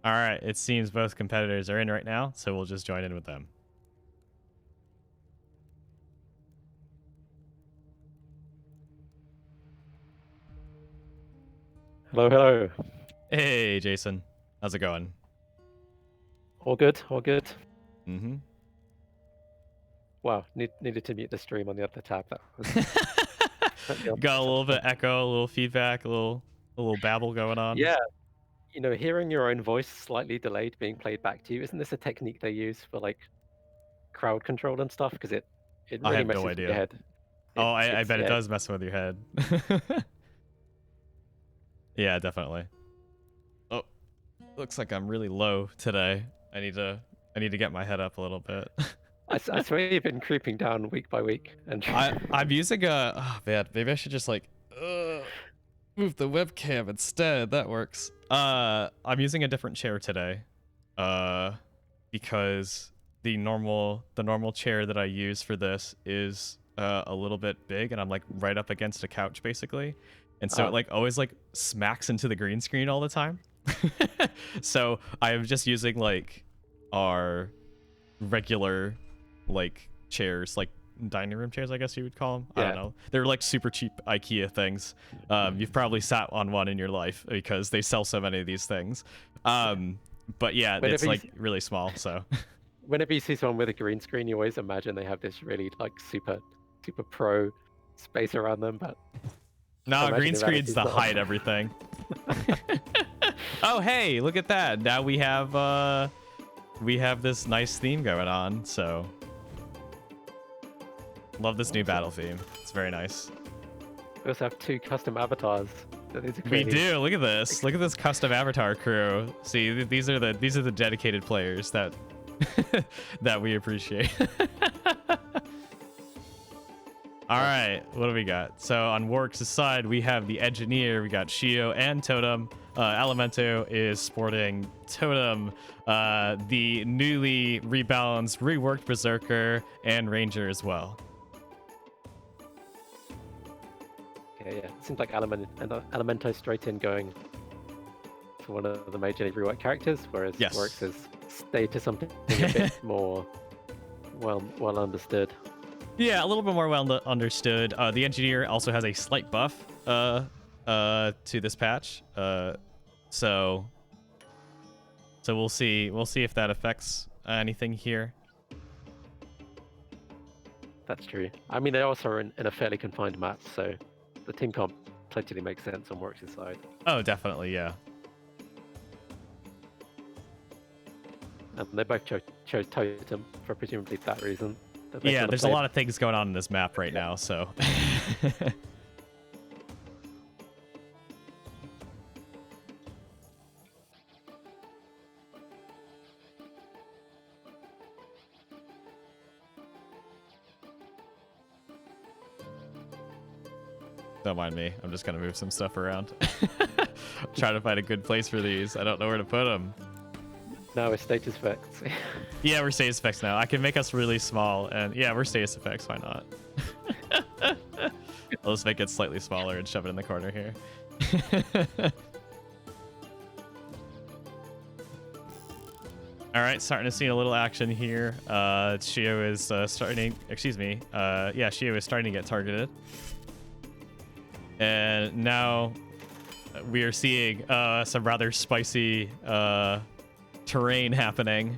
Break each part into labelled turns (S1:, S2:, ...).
S1: All right, it seems both competitors are in right now, so we'll just join in with them.
S2: Hello, hello.
S1: Hey, Jason. How's it going?
S2: All good, all good.
S1: Mm-hmm.
S2: Wow, needed to mute the stream on the other tab. That was
S1: Got a little bit of echo, a little feedback, a little babble going on.
S2: Yeah, hearing your own voice slightly delayed being played back to you, isn't this a technique they use for like crowd control and stuff? Because it
S1: I
S2: really
S1: have no
S2: messes with your
S1: idea.
S2: head.
S1: Oh, I
S2: It's
S1: bet it
S2: yeah.
S1: does mess with your head. Yeah, definitely. Oh, looks like I'm really low today. I need to get my head up a little bit.
S2: I swear you've been creeping down week by week, and
S1: I'm using a oh man, maybe I should just like move the webcam instead. That works. I'm using a different chair today. Because the normal chair that I use for this is a little bit big, and I'm like right up against a couch basically, and so it like always like smacks into the green screen all the time. So I'm just using like our regular like chairs, like dining room chairs, I guess you would call them.
S2: yeah.
S1: I don't know. They're like super cheap IKEA things. You've probably sat on one in your life because they sell so many of these things. But yeah, it's like really small. So
S2: Whenever you see someone with a green screen, you always imagine they have this really like super pro space around them, but
S1: no, green screen's to hide everything. Oh hey, look at that! Now we have this nice theme going on. So love this new battle theme. It's very nice.
S2: We also have 2 custom avatars. So
S1: We do. Look at this. Look at this custom avatar crew. See, these are the dedicated players that that we appreciate. All right, what do we got? So on Works' side, we have the Engineer. We got Shio and Totem. Elemento is sporting Totem, the newly rebalanced, reworked Berserker, and Ranger as well.
S2: Okay, yeah. It seems like Elemento straight in going for one of the major reworked characters, whereas Works has stayed to something a bit more well understood.
S1: Yeah, a little bit more well understood. The Engineer also has a slight buff to this patch. So we'll see if that affects anything here.
S2: That's true. I mean, they also are in a fairly confined map, so the team comp totally makes sense on Works' side.
S1: Oh, definitely, yeah.
S2: And they both chose Totem for presumably that reason.
S1: Yeah, there's a lot of things going on in this map right now, so. Don't mind me. I'm just gonna move some stuff around. Trying to find a good place for these. I don't know where to put them.
S2: No, we're status effects.
S1: Yeah, we're status effects now. I can make us really small, and yeah, we're status effects. Why not? I'll just make it slightly smaller and shove it in the corner here. All right, starting to see a little action here. Shio is starting. Excuse me. Yeah, Shio is starting to get targeted. And now we are seeing some rather spicy terrain happening.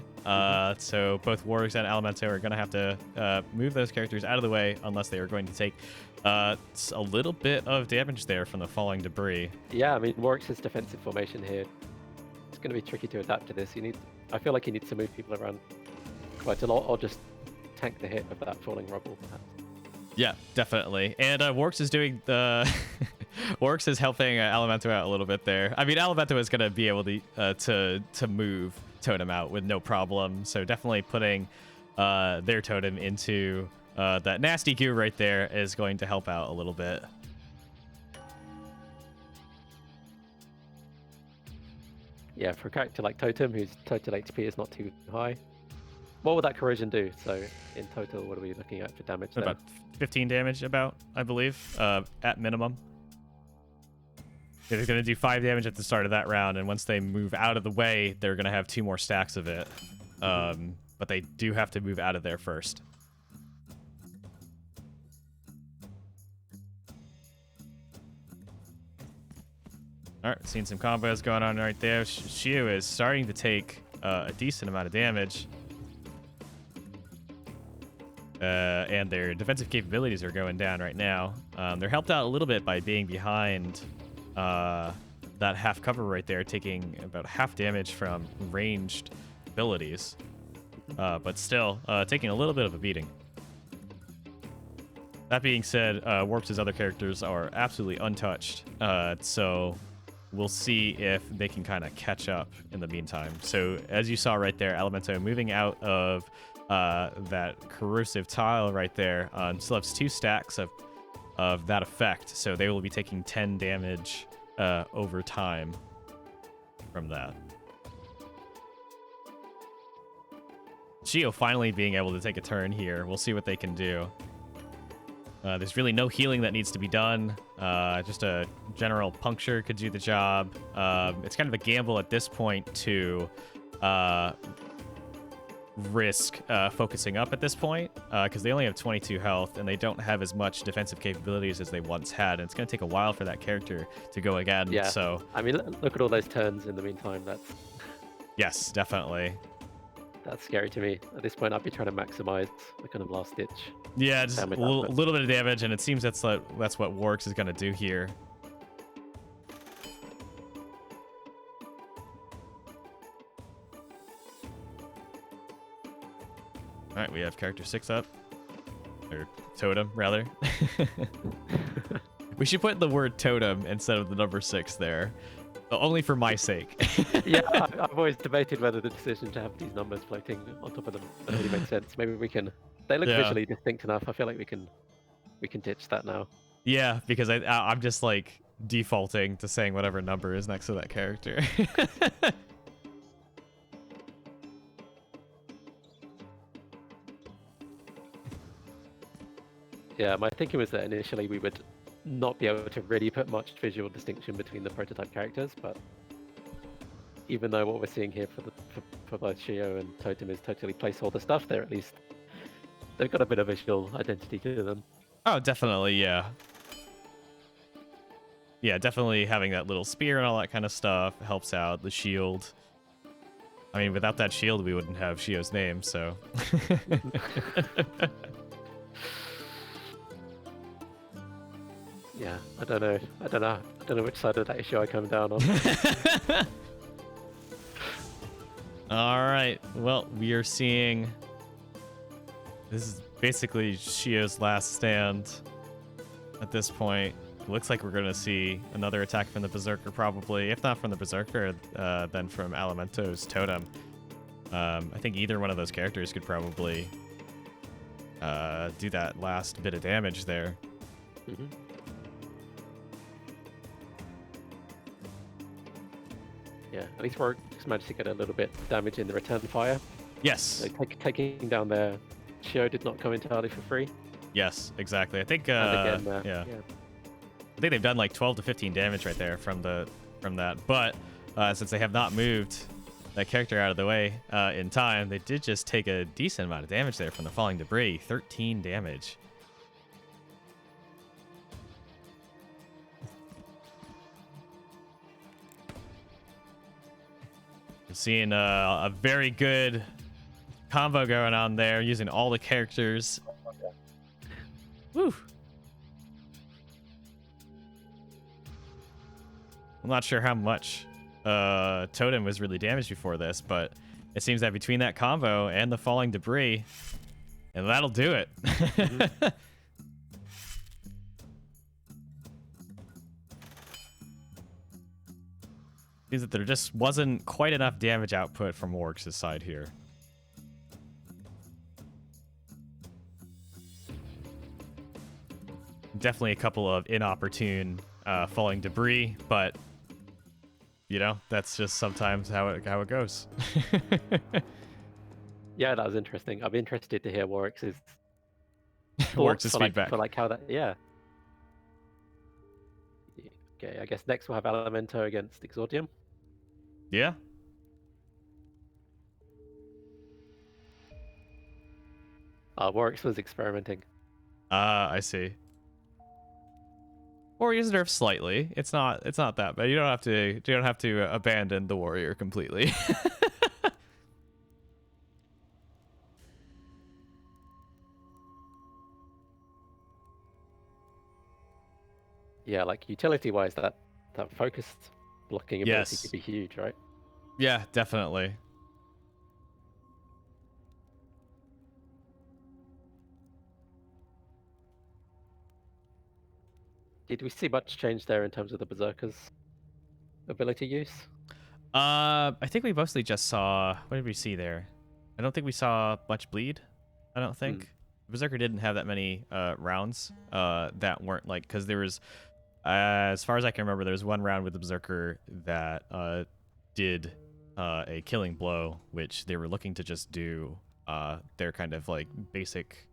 S1: So both Warriors and Elemento are going to have to move those characters out of the way unless they are going to take a little bit of damage there from the falling debris.
S2: Yeah, I mean, Warwick's defensive formation here. It's going to be tricky to adapt to this. I feel like he needs to move people around quite a lot, or just tank the hit of that falling rubble, perhaps.
S1: Yeah, definitely. And Works is doing the Works is helping Elemento out a little bit there. I mean, Elemento is going to be able to move Totem out with no problem. So definitely putting their Totem into that nasty goo right there is going to help out a little bit.
S2: Yeah, for a character like Totem, whose total HP is not too high, what would that corrosion do? So in total, what are we looking at for damage there?
S1: About 15 damage, I believe, at minimum. They're going to do 5 damage at the start of that round, and once they move out of the way, they're going to have 2 more stacks of it. But they do have to move out of there first. Alright, seeing some combos going on right there. Shio is starting to take a decent amount of damage. And their defensive capabilities are going down right now. They're helped out a little bit by being behind that half cover right there, taking about half damage from ranged abilities. But still, taking a little bit of a beating. That being said, Warps' other characters are absolutely untouched. So we'll see if they can kind of catch up in the meantime. So as you saw right there, Elemento moving out of that corrosive tile right there still has 2 stacks of that effect. So they will be taking 10 damage over time from that. Shio finally being able to take a turn here. We'll see what they can do. There's really no healing that needs to be done. Just a general puncture could do the job. It's kind of a gamble at this point to risk focusing up at this point, because they only have 22 health and they don't have as much defensive capabilities as they once had, and it's going to take a while for that character to go again.
S2: Yeah.
S1: So
S2: I mean, look at all those turns in the meantime. That's
S1: yes, definitely.
S2: That's scary to me. At this point, I'd be trying to maximize the kind of last ditch.
S1: Yeah, just a little bit of damage, and it seems that's what Warx is going to do here. All right, we have character 6 up. Or totem, rather. We should put the word totem instead of the number 6 there. Only for my sake.
S2: Yeah, I've always debated whether the decision to have these numbers floating on top of them really makes sense. Maybe we can... They look visually distinct enough. I feel like we can ditch that now.
S1: Yeah, because I'm just like defaulting to saying whatever number is next to that character.
S2: Yeah, my thinking was that initially we would not be able to really put much visual distinction between the prototype characters, but even though what we're seeing here for both Shio and Totem is totally placeholder stuff, they're at least they've got a bit of visual identity to them.
S1: Oh, definitely, yeah. Yeah, definitely having that little spear and all that kind of stuff helps out. The shield. I mean, without that shield, we wouldn't have Shio's name, so.
S2: Yeah, I don't know which side of that issue I come down on.
S1: All right. Well, we are seeing. This is basically Shio's last stand at this point. It looks like we're going to see another attack from the Berserker, probably. If not from the Berserker, then from Elemento's Totem. I think either one of those characters could probably do that last bit of damage there.
S2: Mm-hmm. Yeah, at least Warwick just managed to get a little bit of damage in the return fire.
S1: Yes.
S2: So taking down their Shio did not come entirely for free.
S1: Yes, exactly. I think
S2: and again,
S1: yeah. I think they've done like 12 to 15 damage right there from that. But since they have not moved that character out of the way in time, they did just take a decent amount of damage there from the falling debris. 13 damage. Seeing a very good combo going on there, using all the characters. Woo! I'm not sure how much Totem was really damaged before this, but it seems that between that combo and the falling debris, and that'll do it. Mm-hmm. Seems that there just wasn't quite enough damage output from Warx' side here. Definitely a couple of inopportune falling debris, but you know, that's just sometimes how it goes.
S2: Yeah, that was interesting. I'm interested to hear Warwick's
S1: Warwick's feedback
S2: for like how that. Yeah. Okay, I guess next we'll have Elemento against Exordium.
S1: Yeah.
S2: Warwick's was experimenting.
S1: I see. Warrior's nerfed slightly. It's not that bad. You don't have to abandon the warrior completely.
S2: Yeah, like utility-wise, that focused blocking ability
S1: Yes.
S2: could be huge, right?
S1: Yeah, definitely.
S2: Did we see much change there in terms of the Berserker's ability use?
S1: I think we mostly just saw. What did we see there? I don't think we saw much bleed. I don't think. Berserker didn't have that many rounds that weren't like, because there was, as far as I can remember, there was one round with the Berserker that did a killing blow, which they were looking to just do their kind of like basic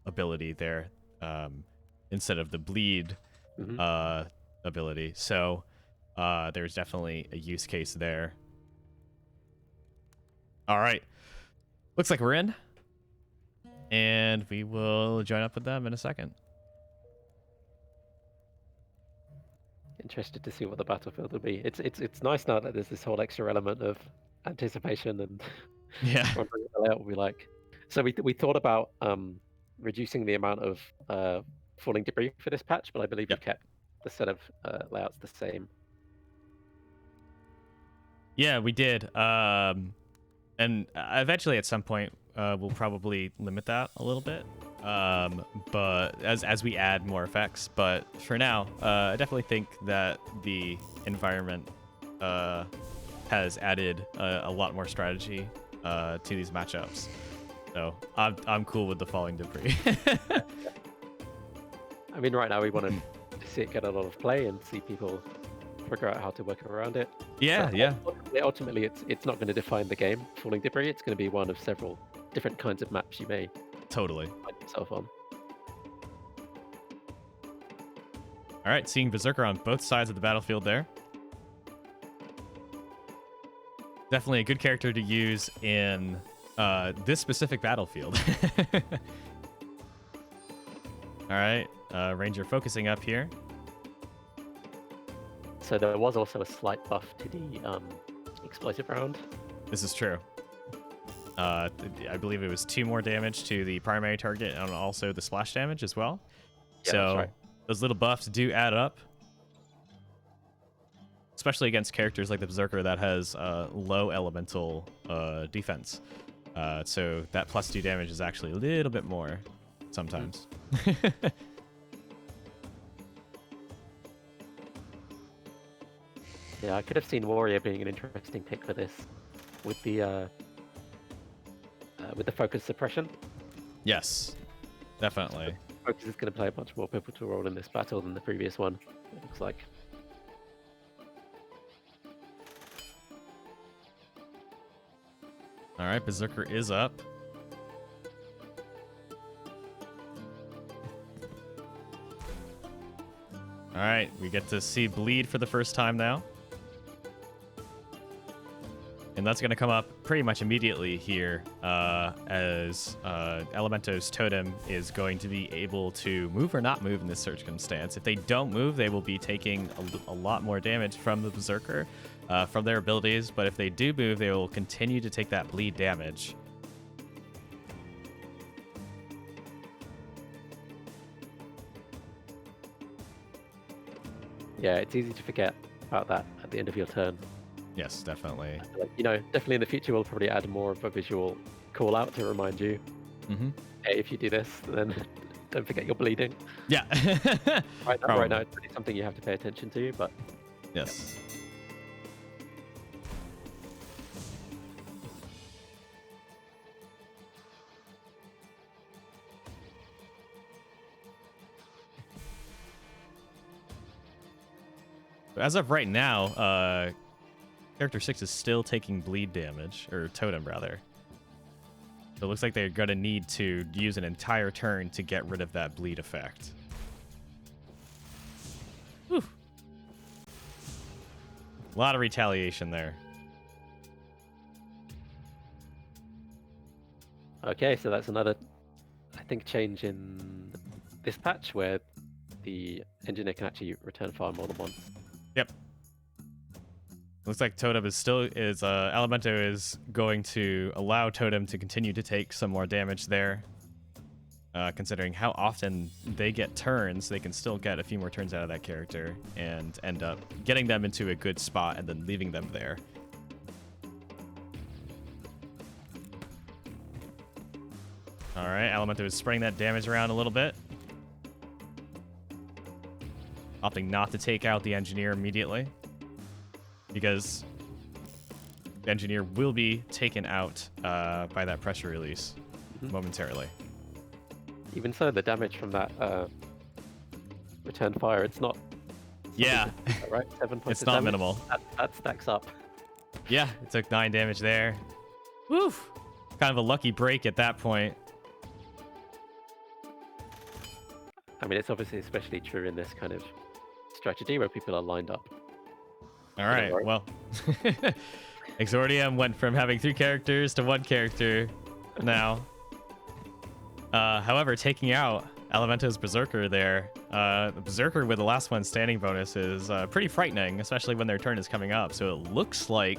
S1: ability there instead of the bleed ability. So there's definitely a use case there. All right. Looks like we're in. And we will join up with them in a second.
S2: Interested to see what the battlefield will be. It's nice now that there's this whole extra element of anticipation and
S1: Yeah.
S2: wondering what the layout will be like. So we thought about reducing the amount of falling debris for this patch, but I believe we kept the set of layouts the same.
S1: Yeah, we did. And eventually at some point we'll probably limit that a little bit. But as we add more effects, but for now, I definitely think that the environment has added a lot more strategy to these matchups. So I'm cool with the falling debris.
S2: I mean, right now we want to see it get a lot of play and see people figure out how to work around it.
S1: Yeah,
S2: but
S1: yeah.
S2: Ultimately, it's not going to define the game. Falling debris. It's going to be one of several different kinds of maps you may
S1: totally
S2: find yourself on.
S1: All right, seeing Berserker on both sides of the battlefield there. Definitely a good character to use in this specific battlefield. All right, Ranger focusing up here.
S2: So there was also a slight buff to the explosive round.
S1: This is true. I believe it was 2 more damage to the primary target and also the splash damage as well.
S2: Yeah,
S1: so
S2: that's right.
S1: Those little buffs do add up, especially against characters like the Berserker that has low elemental defense. So that +2 damage is actually a little bit more sometimes.
S2: Yeah, I could have seen Warrior being an interesting pick for this, with the focus suppression.
S1: Yes, definitely.
S2: Focus is going to play a much more pivotal role in this battle than the previous one, it looks like.
S1: All right, Berserker is up. All right, we get to see bleed for the first time now. And that's going to come up pretty much immediately here as Elemento's totem is going to be able to move or not move in this circumstance. If they don't move, they will be taking a lot more damage from the Berserker, from their abilities. But if they do move, they will continue to take that bleed damage.
S2: Yeah, it's easy to forget about that at the end of your turn.
S1: Yes, definitely.
S2: Like, definitely in the future we'll probably add more of a visual call out to remind you. Hey, if you do this, then don't forget you're bleeding.
S1: Yeah.
S2: right now, it's really something you have to pay attention to, but
S1: yes. As of right now, Character 6 is still taking bleed damage, or totem rather. So it looks like they're going to need to use an entire turn to get rid of that bleed effect. Whew. A lot of retaliation there.
S2: Okay, so that's another, I think, change in this patch where the engineer can actually return fire more than once.
S1: Yep. Looks like Totem is Elemento is going to allow Totem to continue to take some more damage there. Considering how often they get turns, they can still get a few more turns out of that character and end up getting them into a good spot and then leaving them there. All right, Elemento is spreading that damage around a little bit. Opting not to take out the engineer immediately, because the engineer will be taken out by that pressure release momentarily.
S2: Even so, the damage from that return fire, it's not...
S1: Yeah.
S2: Right? 7 points
S1: It's
S2: of
S1: not
S2: damage.
S1: minimal.
S2: That stacks up.
S1: Yeah, it took 9 damage there. Woof! Kind of a lucky break at that point.
S2: I mean, it's obviously especially true in this kind of strategy where people are lined up.
S1: All right, well. Exordium went from having 3 characters to 1 character now. However, taking out Elemento's Berserker there, the Berserker with the last one standing bonus is pretty frightening, especially when their turn is coming up. So it looks like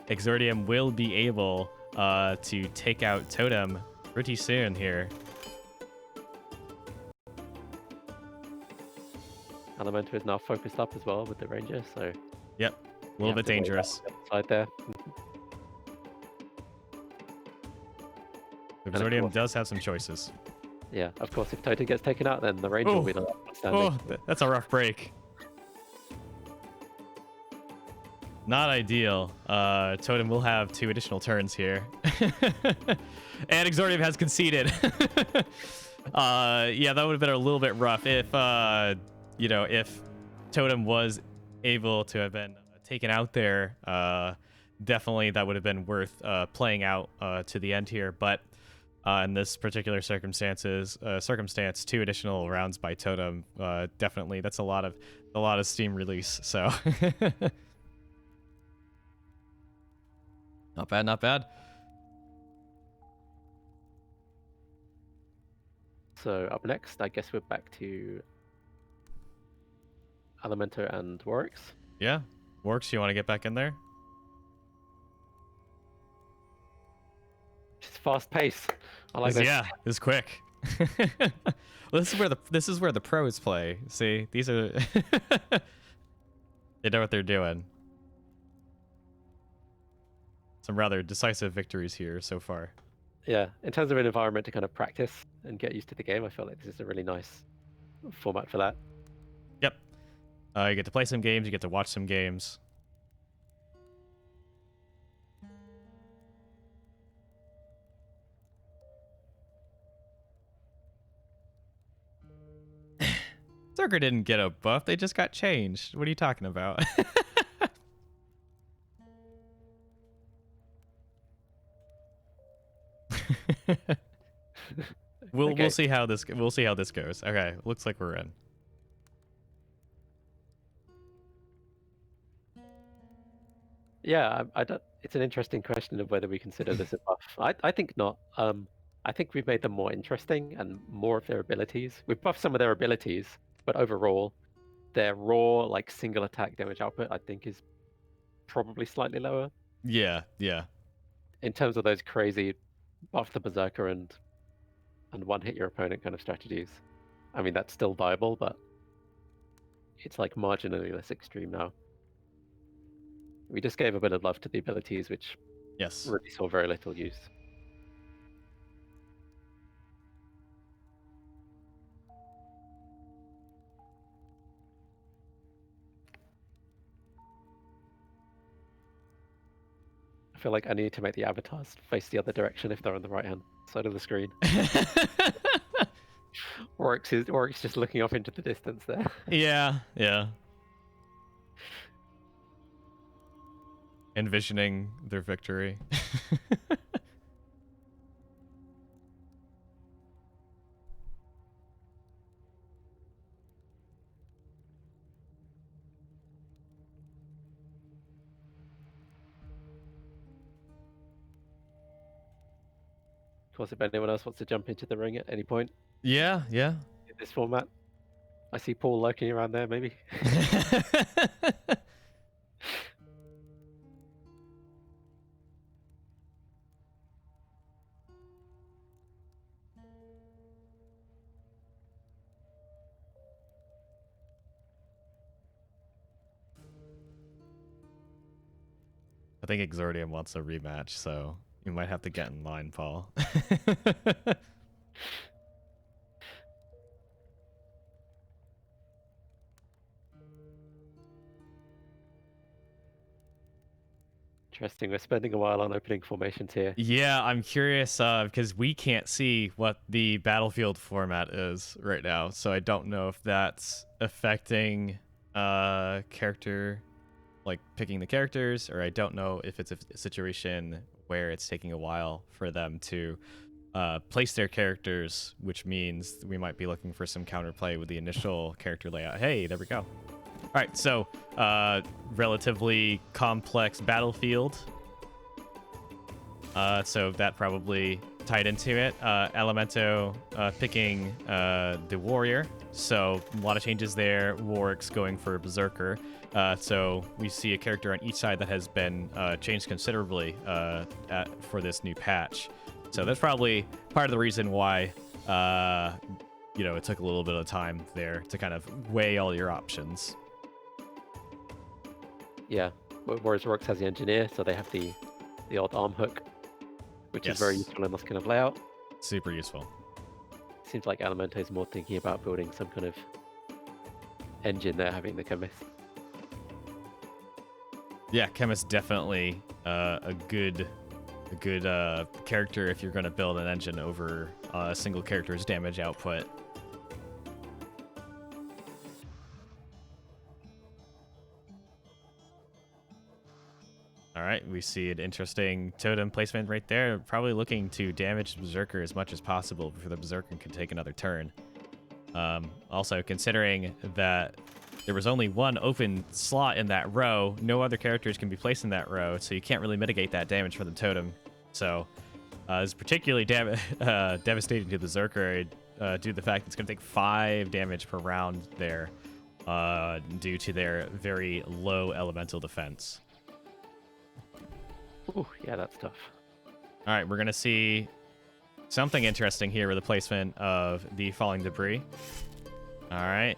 S1: Exordium will be able to take out Totem pretty soon here.
S2: Elemento is now focused up as well with the Ranger, so...
S1: Yep, a little bit dangerous.
S2: Side there.
S1: Exordium does have some choices.
S2: Yeah, of course, if Totem gets taken out, then the Ranger will be the last one standing.
S1: Oh, that's a rough break. Not ideal. Totem will have 2 additional turns here. And Exordium has conceded. Yeah, that would have been a little bit rough if, you know, if Totem was able to have been taken out there. Definitely that would have been worth playing out to the end here. But in this particular circumstance, 2 additional rounds by Totem, definitely that's a lot of steam release. So not bad, not bad.
S2: So up next, I guess we're back to Elemento and Warwick's.
S1: Yeah, Warwick's, you want to get back in there?
S2: Just fast pace. I like this.
S1: Yeah, it's quick. Well, this is where the pros play. See, these are they know what they're doing. Some rather decisive victories here so far.
S2: Yeah, in terms of an environment to kind of practice and get used to the game, I feel like this is a really nice format for that.
S1: Yep. You get to play some games, you get to watch some games. Berserker didn't get a buff, they just got changed. What are you talking about? We'll see how this goes. Okay, looks like we're in.
S2: Yeah, I don't. It's an interesting question of whether we consider this a buff. I think not. I think we've made them more interesting and more of their abilities. We've buffed some of their abilities, but overall, their raw like single attack damage output I think is probably slightly lower.
S1: Yeah, yeah.
S2: In terms of those crazy buff the Berserker and one hit your opponent kind of strategies. I mean that's still viable, but it's like marginally less extreme now. We just gave a bit of love to the abilities, which really saw very little use. I feel like I need to make the avatars face the other direction if they're on the right-hand side of the screen. Oryx just looking off into the distance there.
S1: Yeah, yeah. Envisioning their victory.
S2: Of course, if anyone else wants to jump into the ring at any point
S1: Yeah, yeah.
S2: in this format. I see Paul lurking around there, maybe.
S1: I think Exordium wants a rematch, so you might have to get in line, Paul.
S2: Interesting. We're spending a while on opening formations here.
S1: Yeah, I'm curious because we can't see what the battlefield format is right now, so I don't know if that's affecting character, like picking the characters, or I don't know if it's a situation where it's taking a while for them to place their characters, which means we might be looking for some counterplay with the initial character layout. Hey, there we go. All right, so relatively complex battlefield. So that probably tied into it. Elemento picking the warrior, so a lot of changes there. Warwick's going for Berserker. So we see a character on each side that has been changed considerably for this new patch. So that's probably part of the reason why it took a little bit of time there to kind of weigh all your options.
S2: Yeah, whereas Works has the engineer, so they have the odd arm hook, which is very useful in this kind of layout.
S1: Super useful.
S2: Seems like Elemento is more thinking about building some kind of engine there, having the chemist.
S1: Yeah, chemist definitely a good character if you're going to build an engine over a single character's damage output. All right, we see an interesting totem placement right there. Probably looking to damage Berserker as much as possible before the Berserker can take another turn. Also, considering that there was only one open slot in that row, no other characters can be placed in that row, so you can't really mitigate that damage for the totem. So it's particularly devastating to the Berserker due to the fact it's going to take 5 damage per round there due to their very low elemental defense.
S2: Ooh, yeah, that's tough.
S1: All right, we're going to see something interesting here with the placement of the falling debris. All right.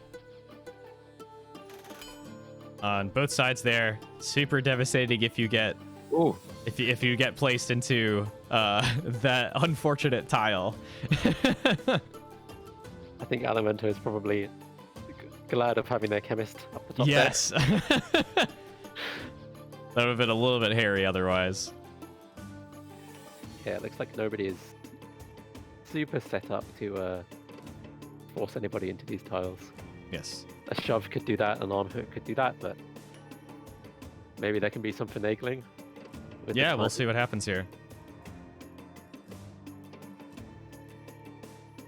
S1: On both sides there, super devastating if you get if you get placed into that unfortunate tile.
S2: I think Elemento is probably glad of having their chemist up the top.
S1: Yes. That would have been a little bit hairy otherwise.
S2: Yeah, it looks like nobody is super set up to force anybody into these tiles.
S1: Yes.
S2: A shove could do that, an arm hook could do that, but maybe there can be some finagling.
S1: Yeah, we'll see what happens here.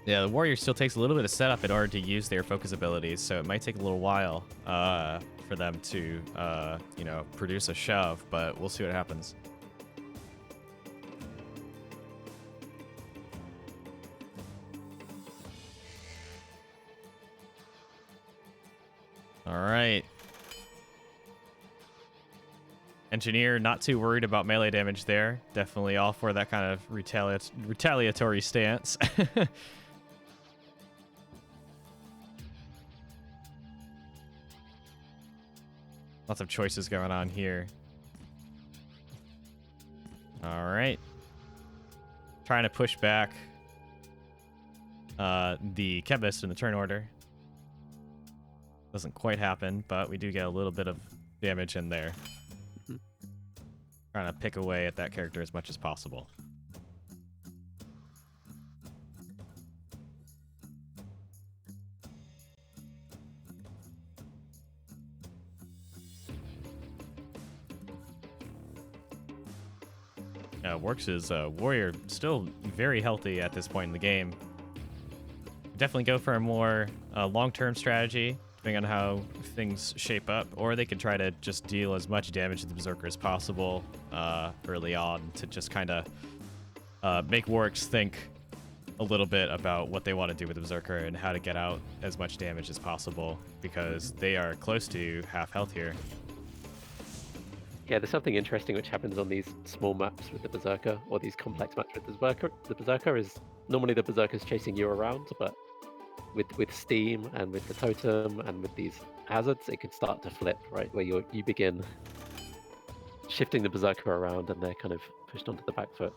S1: Yeah, the warrior still takes a little bit of setup in order to use their focus abilities, so it might take a little while for them to, produce a shove, but we'll see what happens. All right. Engineer, not too worried about melee damage there. Definitely all for that kind of retaliatory stance. Lots of choices going on here. All right. Trying to push back the chemist in the turn order. Doesn't quite happen, but we do get a little bit of damage in there. Trying to pick away at that character as much as possible. Works' warrior still very healthy at this point in the game. Definitely go for a more long-term strategy, depending on how things shape up, or they could try to just deal as much damage to the Berserker as possible early on to just kind of make Warwicks think a little bit about what they want to do with the Berserker and how to get out as much damage as possible, because they are close to half health here.
S2: Yeah, there's something interesting which happens on these small maps with the Berserker, or these complex maps with the Berserker is normally the Berserker's chasing you around, but with Steam and with the totem and with these hazards, it can start to flip, right? Where you begin shifting the Berserker around and they're kind of pushed onto the back foot.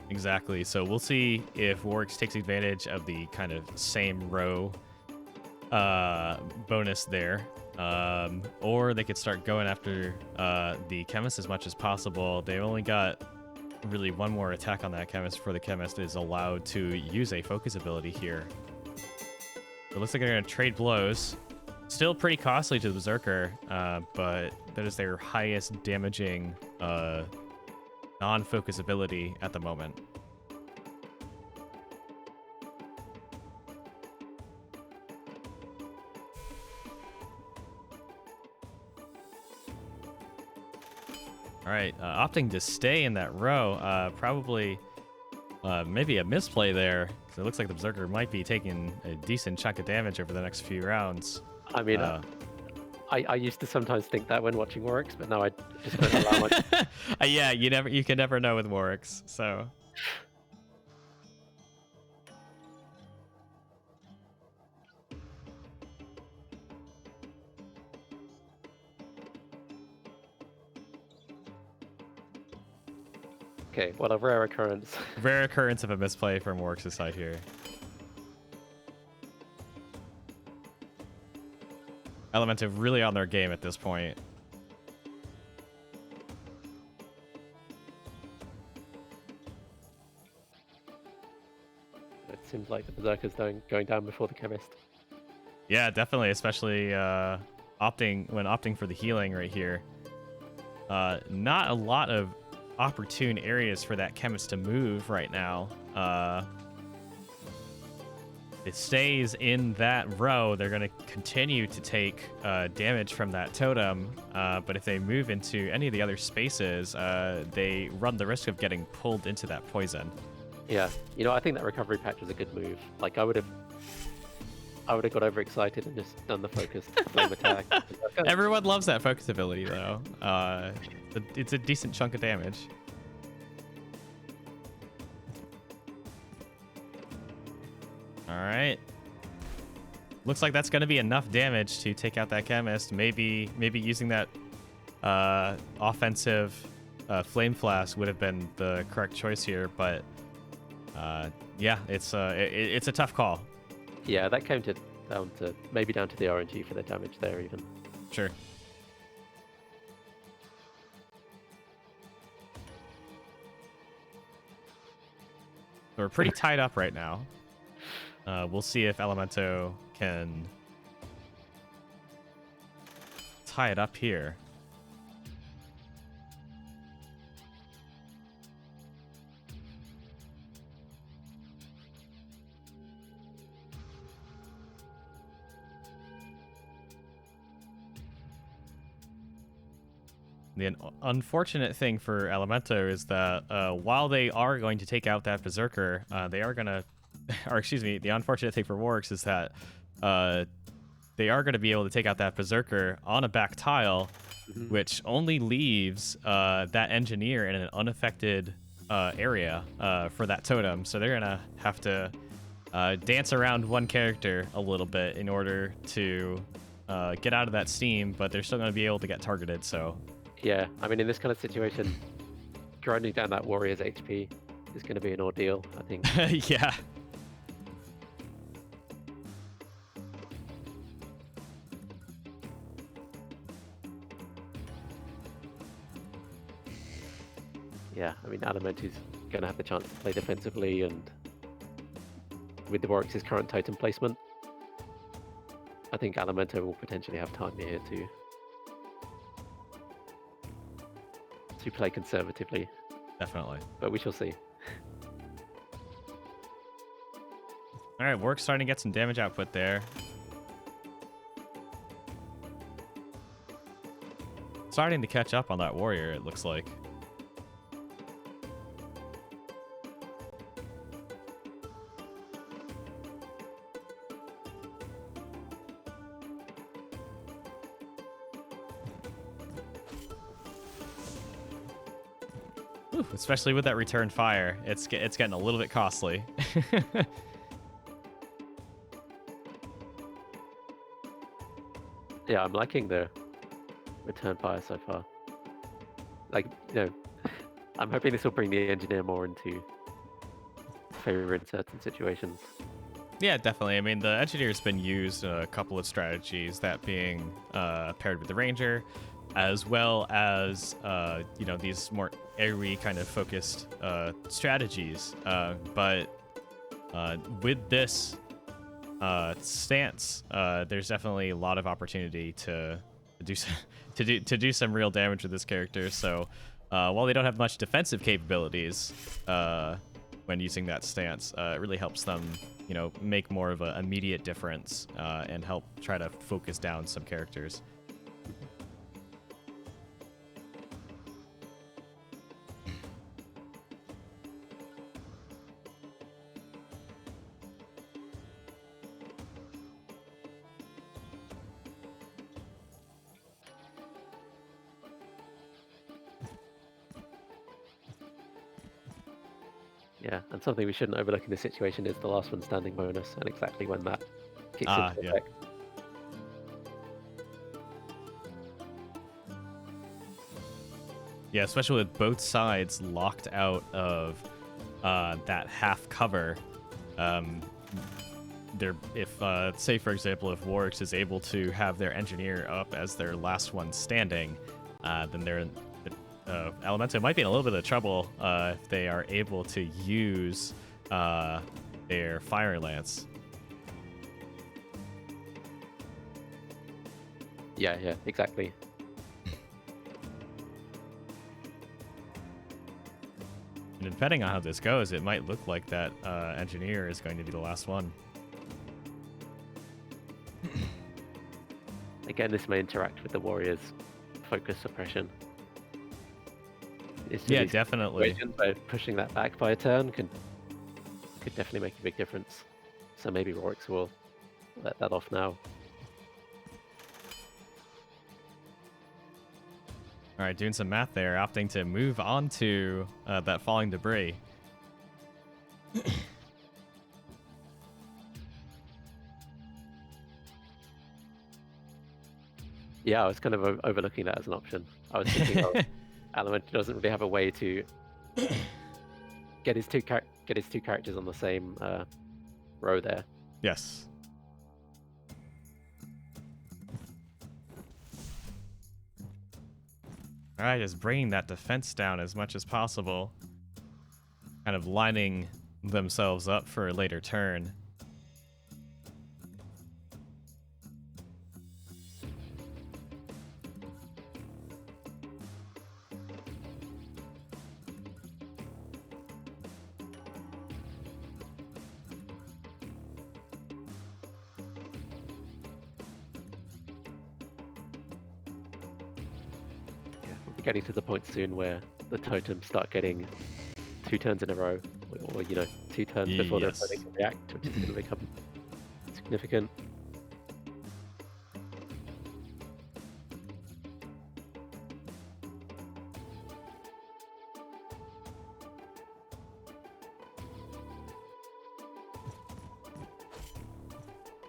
S1: Exactly. So we'll see if Warwicks takes advantage of the kind of same row bonus there. Or they could start going after the Chemist as much as possible. They only got really one more attack on that Chemist before the Chemist is allowed to use a focus ability here. It looks like they're going to trade blows. Still pretty costly to the Berserker, but that is their highest damaging non-focus ability at the moment. All right, opting to stay in that row, probably maybe a misplay there, because it looks like the Berserker might be taking a decent chunk of damage over the next few rounds.
S2: I mean, I used to sometimes think that when watching Warwicks, but now I just don't allow much.
S1: Yeah, you can never know with Warwicks, so.
S2: Okay, well, a rare occurrence.
S1: Rare occurrence of a misplay from Warwicks' side here. Elementive really on their game at this point.
S2: It seems like the Berserker's going down before the Chemist.
S1: Yeah, definitely, especially opting for the healing right here. Not a lot of opportune areas for that Chemist to move right now. It stays in that row, they're going to continue to take damage from that totem, but if they move into any of the other spaces, they run the risk of getting pulled into that poison.
S2: Yeah, you know, I think that recovery patch was a good move. Like, I would have got overexcited and just done the focused flame attack.
S1: Everyone loves that focus ability, though. It's a decent chunk of damage. All right. Looks like that's going to be enough damage to take out that Chemist. Maybe using that offensive Flame Flask would have been the correct choice here, but yeah, it's a tough call.
S2: Yeah, that came down to the RNG for the damage there even.
S1: Sure. We're pretty tied up right now. We'll see if Elemento can tie it up here. The unfortunate thing for Elemento is that while they are going to take out that Berserker, they are going to... Or excuse me, the unfortunate thing for Warwicks is that they are going to be able to take out that Berserker on a back tile, which only leaves that Engineer in an unaffected area for that totem. So they're going to have to dance around one character a little bit in order to get out of that steam, but they're still going to be able to get targeted, so...
S2: Yeah, I mean, in this kind of situation, grinding down that warrior's HP is going to be an ordeal, I think.
S1: Yeah.
S2: Yeah, I mean, Elementu's going to have the chance to play defensively, and with the Warwick's current totem placement, I think Elemento will potentially have time here to play conservatively.
S1: Definitely.
S2: But we shall see.
S1: All right, Warwick's starting to get some damage output there. Starting to catch up on that warrior, it looks like. Especially with that return fire, it's getting a little bit costly.
S2: Yeah, I'm liking the return fire so far. Like, I'm hoping this will bring the engineer more into favor in certain situations.
S1: Yeah, definitely. I mean, the engineer's been used in a couple of strategies, that being paired with the ranger, as well as these more AoE kind of focused strategies. But with this stance, there's definitely a lot of opportunity to do some real damage with this character. So while they don't have much defensive capabilities when using that stance, it really helps them make more of an immediate difference and help try to focus down some characters.
S2: Yeah, and something we shouldn't overlook in this situation is the last one standing bonus and exactly when that kicks into
S1: Yeah.
S2: effect.
S1: Yeah, especially with both sides locked out of that half cover. Say for example, if Warwick is able to have their engineer up as their last one standing, then Elemento might be in a little bit of trouble if they are able to use their Fire Lance.
S2: Yeah, exactly.
S1: And depending on how this goes, it might look like that engineer is going to be the last one.
S2: Again, this may interact with the warrior's focus suppression.
S1: Yeah, definitely.
S2: By pushing that back by a turn could definitely make a big difference. So maybe Rorix will let that off now.
S1: All right, doing some math there, opting to move on to that falling debris.
S2: Yeah, I was kind of overlooking that as an option. I was thinking, Element doesn't really have a way to get his two characters on the same row there.
S1: Yes. All right, just bringing that defense down as much as possible. Kind of lining themselves up for a later turn.
S2: Getting to the point soon where the totems start getting 2 turns in a row, or 2 turns before they're starting to react, which is going to become significant.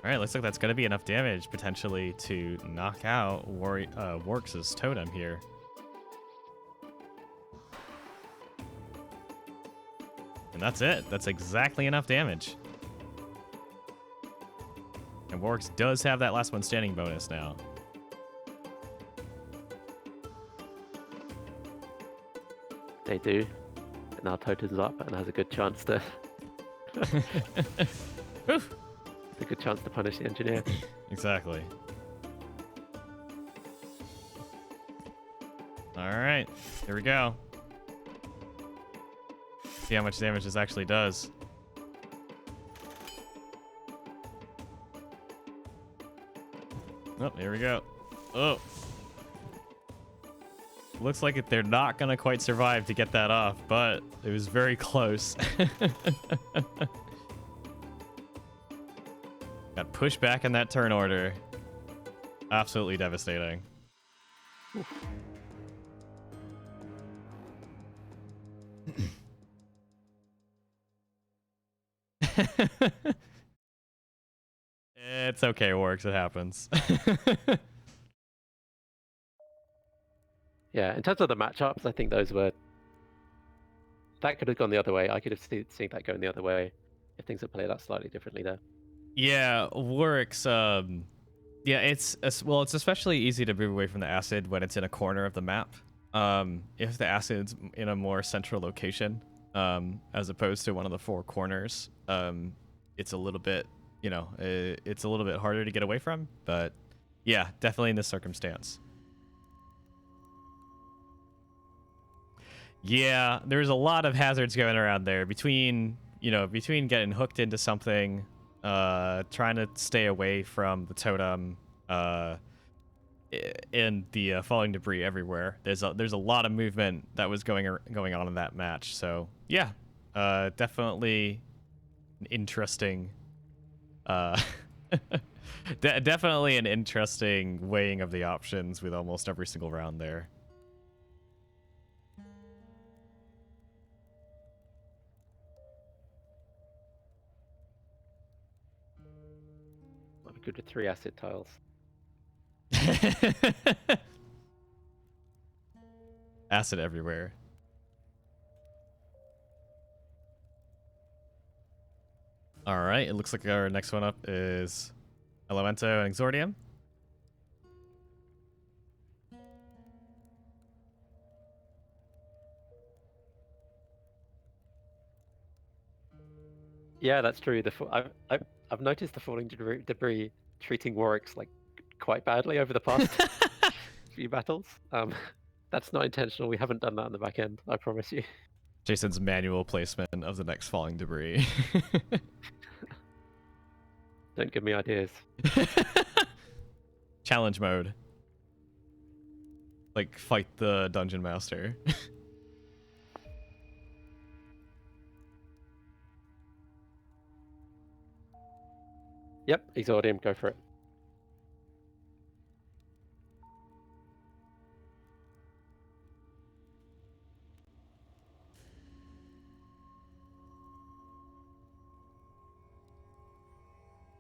S1: All right, looks like that's going to be enough damage potentially to knock out Warwick's totem here. And that's it. That's exactly enough damage. And Warwick does have that last one standing bonus now.
S2: They do. And now Totem's up and has a good chance to... a good chance to punish the engineer.
S1: Exactly. All right, here we go. See how much damage this actually does. Oh, here we go. Oh. Looks like they're not going to quite survive to get that off, but it was very close. Got pushed back in that turn order. Absolutely devastating. It's okay, Works. It happens.
S2: Yeah, in terms of the matchups, I think those were... That could have gone the other way. I could have seen that going the other way if things had played out slightly differently there.
S1: Yeah, Works. Yeah, it's especially easy to move away from the acid when it's in a corner of the map. If the acid's in a more central location, as opposed to one of the four corners, it's a little bit, it's a little bit harder to get away from. But yeah, definitely in this circumstance. Yeah, there's a lot of hazards going around there between getting hooked into something, trying to stay away from the totem, and the falling debris everywhere. There's a lot of movement that was going on in that match. So yeah, definitely an interesting, definitely an interesting weighing of the options with almost every single round there.
S2: Might be good with 3 acid tiles.
S1: Acid everywhere. All right, it looks like our next one up is Elemento and Exordium.
S2: Yeah, that's true. I've noticed the falling debris treating Warwicks like quite badly over the past few battles. That's not intentional. We haven't done that on the back end, I promise you.
S1: Jason's manual placement of the next falling debris.
S2: Don't give me ideas.
S1: Challenge mode. Like, fight the dungeon master.
S2: Yep, Exordium, go for it.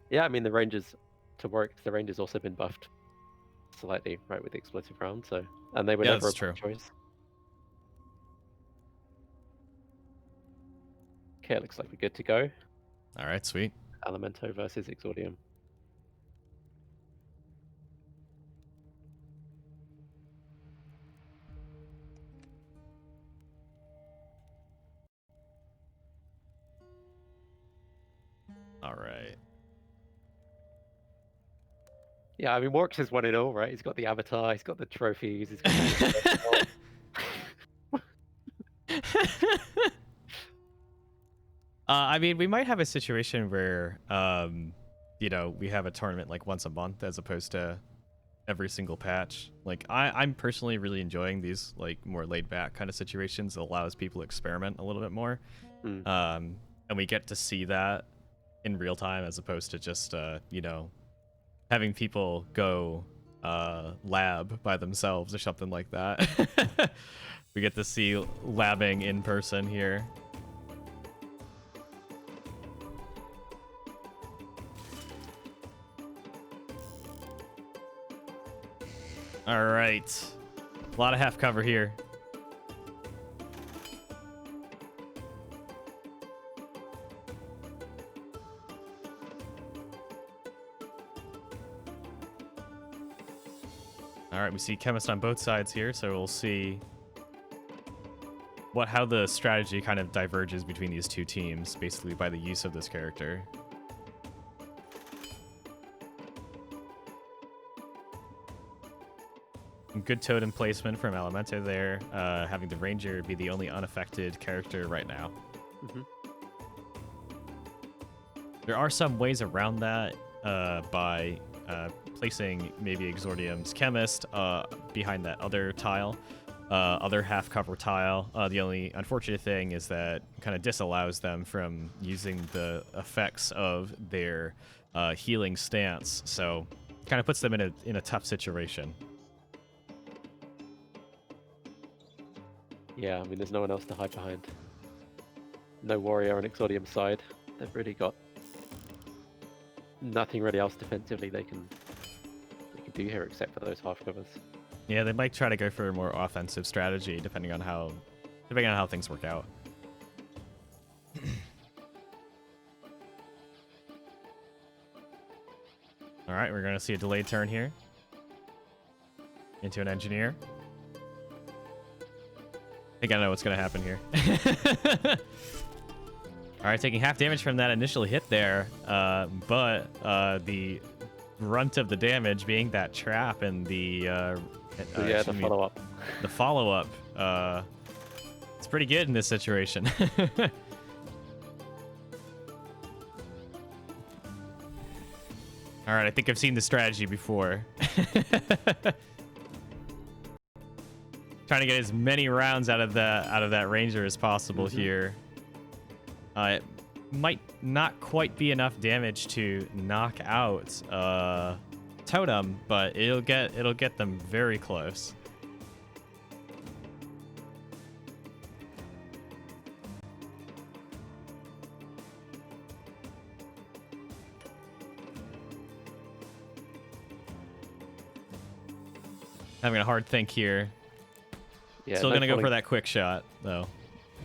S2: Yeah, I mean, the ranges to work, the range has also been buffed slightly, right, with the explosive round, so... And they were
S1: Yeah,
S2: never a
S1: that's true.
S2: choice. Okay, it looks like we're good to go.
S1: All right, sweet.
S2: Elemento versus Exordium.
S1: All right.
S2: Yeah, I mean, Warx is 1-0, right? He's got the avatar, he's got the trophies, he's got the...
S1: I mean, we might have a situation where, we have a tournament like once a month as opposed to every single patch. Like, I'm personally really enjoying these like more laid back kind of situations that allows people to experiment a little bit more. And we get to see that in real time as opposed to just, having people go lab by themselves or something like that. We get to see labbing in person here. All right. A lot of half cover here. All right, we see Chemist on both sides here, so we'll see how the strategy kind of diverges between these two teams, basically by the use of this character. Good totem placement from Elemento there, having the Ranger be the only unaffected character right now. There are some ways around that by placing maybe Exordium's Chemist behind that other tile, other half cover tile. The only unfortunate thing is that kind of disallows them from using the effects of their healing stance, so kind of puts them in a tough situation. Yeah,
S2: I mean, there's no one else to hide behind. No warrior on Exordium's side. they've really got nothing really else defensively they can do here except for those half covers.
S1: Yeah, they might try to go for a more offensive strategy depending on how things work out. All right, we're going to see a delayed turn here into an engineer. I think I know what's going to happen here. All right, taking half damage from that initial hit there, but the brunt of the damage being that trap and the
S2: the follow-up.
S1: The follow-up, it's pretty good in this situation. All right, I think I've seen the strategy before. Trying to get as many rounds out of that ranger as possible here. It might not quite be enough damage to knock out Totem, but it'll get them very close. Having a hard think here.
S2: Yeah,
S1: Still gonna go for that quick shot though.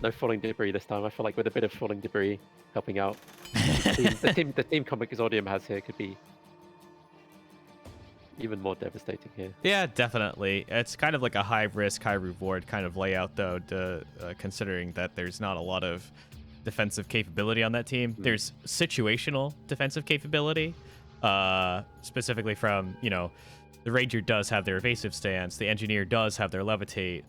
S2: No falling debris this time. I feel like with a bit of falling debris helping out, the team comic Exordium has here could be even more devastating here.
S1: Yeah, definitely. It's kind of like a high risk, high reward kind of layout though, considering that there's not a lot of defensive capability on that team. There's situational defensive capability, specifically from, you know, the Ranger does have their evasive stance, the Engineer does have their levitate,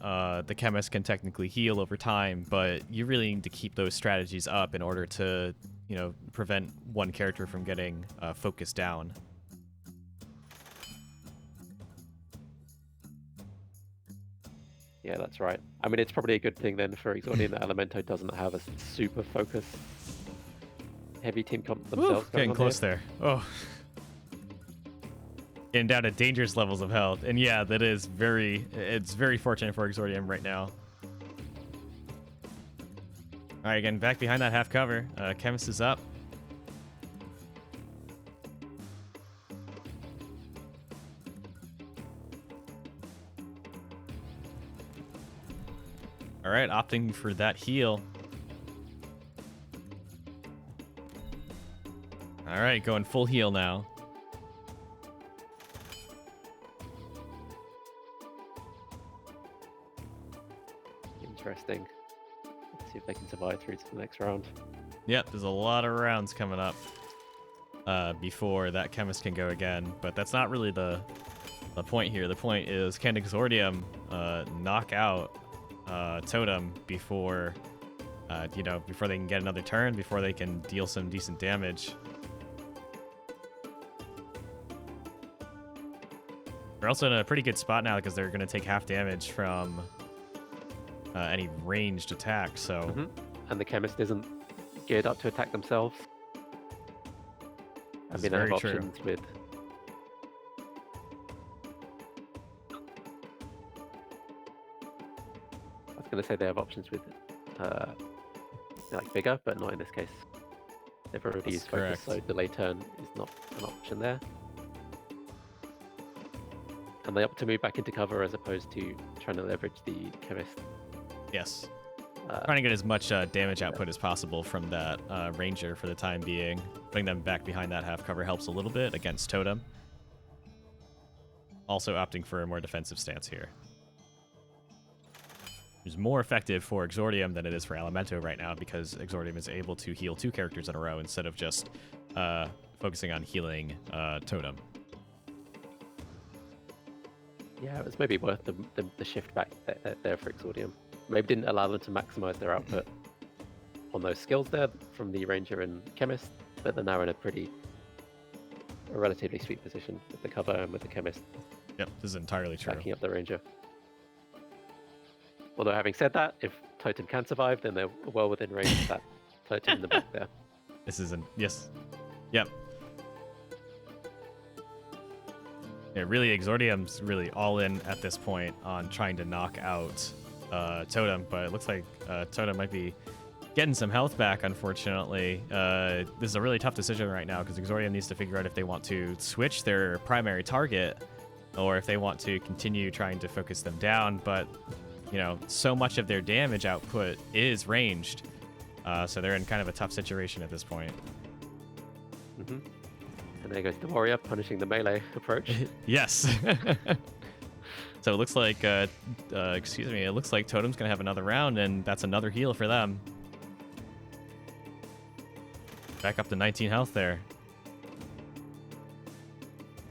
S1: the Chemist can technically heal over time, but you really need to keep those strategies up in order to, you know, prevent one character from getting focused down.
S2: Yeah, that's right. I mean, it's probably a good thing then for Exordium that Elemento doesn't have a super focus heavy team comp themselves.
S1: Getting close there. Oh. Getting down to dangerous levels of health. And yeah, it's very fortunate for Exordium right now. All right, again, back behind that half cover. Chemist is up. All right, opting for that heal. All right, going full heal now.
S2: Interesting. Let's see if they can survive through to the next round.
S1: Yep, there's a lot of rounds coming up before that Chemist can go again, but that's not really the point here. The point is, can Exordium knock out Totem before before they can get another turn, before they can deal some decent damage. They're also in a pretty good spot now because they're going to take half damage from any ranged attack. So,
S2: and the Chemist isn't geared up to attack themselves. I mean, they have options with. I was going to say they have options with like bigger, but not in this case. They've already used focus, so delay turn is not an option there. And they opt to move back into cover as opposed to trying to leverage the Chemist.
S1: Yes. Trying to get as much damage output as possible from that Ranger for the time being. Putting them back behind that half cover helps a little bit against Totem. Also opting for a more defensive stance here. It's more effective for Exordium than it is for Elemento right now because Exordium is able to heal 2 characters in a row instead of just focusing on healing Totem.
S2: Yeah, it was maybe worth the shift back there for Exordium. Maybe didn't allow them to maximize their output on those skills there from the Ranger and Chemist, but they're now in a relatively sweet position with the cover and with the Chemist.
S1: Yep, this is entirely true.
S2: Backing up the Ranger. Although having said that, if Totem can survive, then they're well within range of that Totem in the back there.
S1: This isn't... Yes. Yep. Yeah, really, Exordium's really all in at this point on trying to knock out Totem, but it looks like Totem might be getting some health back, unfortunately. This is a really tough decision right now because Exordium needs to figure out if they want to switch their primary target or if they want to continue trying to focus them down. But, you know, so much of their damage output is ranged. So they're in kind of a tough situation at this point.
S2: Mm-hmm. And there goes the warrior punishing the melee approach.
S1: Yes. So it looks like, excuse me, it looks like Totem's going to have another round, and that's another heal for them. Back up to 19 health there.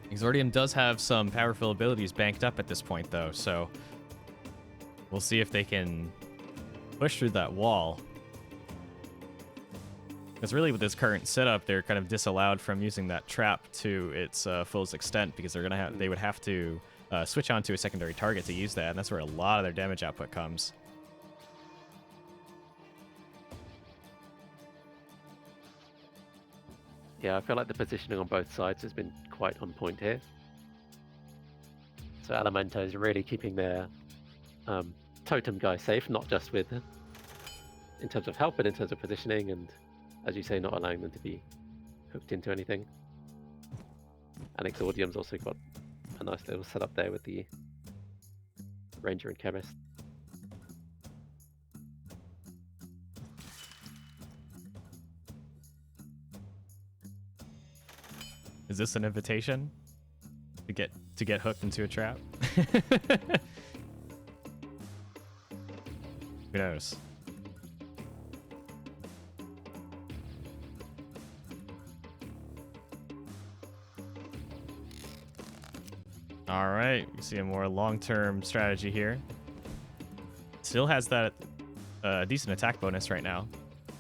S1: Exordium does have some powerful abilities banked up at this point, though, so we'll see if they can push through that wall. Because really, with this current setup, they're kind of disallowed from using that trap to its fullest extent because they're gonna they would have to switch onto a secondary target to use that, and that's where a lot of their damage output comes.
S2: Yeah, I feel like the positioning on both sides has been quite on point here. So Elemento is really keeping their totem guy safe, not just with in terms of help, but in terms of positioning and, as you say, not allowing them to be hooked into anything. And Exordium's also got a nice little setup there with the Ranger and Chemist.
S1: Is this an invitation to get hooked into a trap? Who knows? All right, we see a more long-term strategy here. Still has that decent attack bonus right now,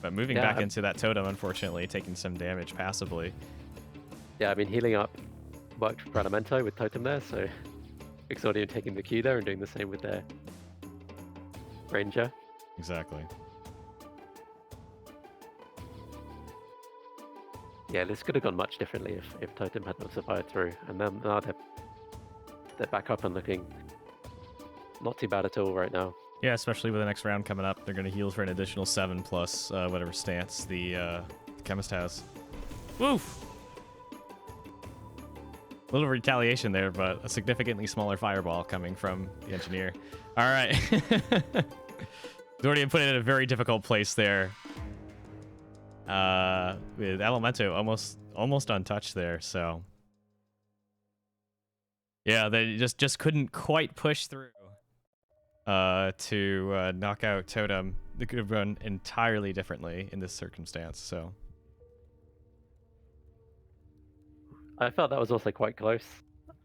S1: but moving back into that totem, unfortunately, taking some damage passively.
S2: Yeah, I mean, healing up worked for Elemento with totem there, so Exordium taking the Q there and doing the same with their Ranger.
S1: Exactly.
S2: Yeah, this could have gone much differently if totem had not survived through, and then now they're back up and looking not too bad at all right now.
S1: Yeah, especially with the next round coming up, they're going to heal for an additional 7 plus whatever stance the Chemist has. Woof! A little retaliation there, but a significantly smaller fireball coming from the engineer. All right. Exordium put it in a very difficult place there. With Elemento almost untouched there, so yeah, they just couldn't quite push through to knock out Totem. They could have run entirely differently in this circumstance, so
S2: I felt that was also quite close.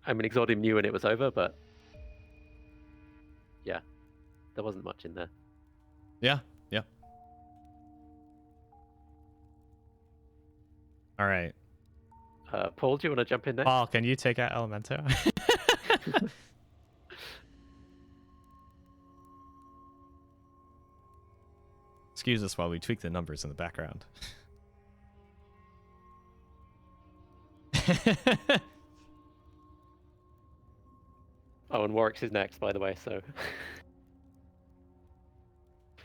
S2: I mean, Exordium knew when it was over, but yeah, there wasn't much in there.
S1: Yeah. All right.
S2: Paul, do you want to jump in next?
S1: Paul, can you take out Elemento? Excuse us while we tweak the numbers in the background.
S2: Oh, and Warwick's is next, by the way, so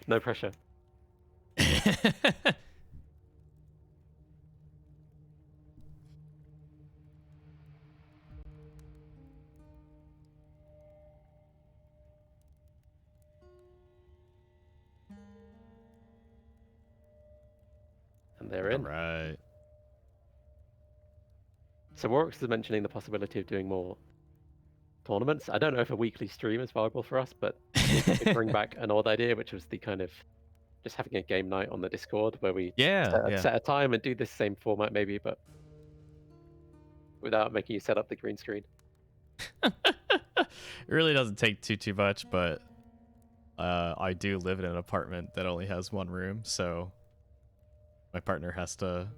S2: no pressure. And they're in.
S1: All right.
S2: So Warwick's is mentioning the possibility of doing more tournaments. I don't know if a weekly stream is viable for us, but we could bring back an old idea, which was the kind of just having a game night on the Discord where we set a time and do this same format maybe, but without making you set up the green screen.
S1: It really doesn't take too much, but I do live in an apartment that only has one room, so my partner has to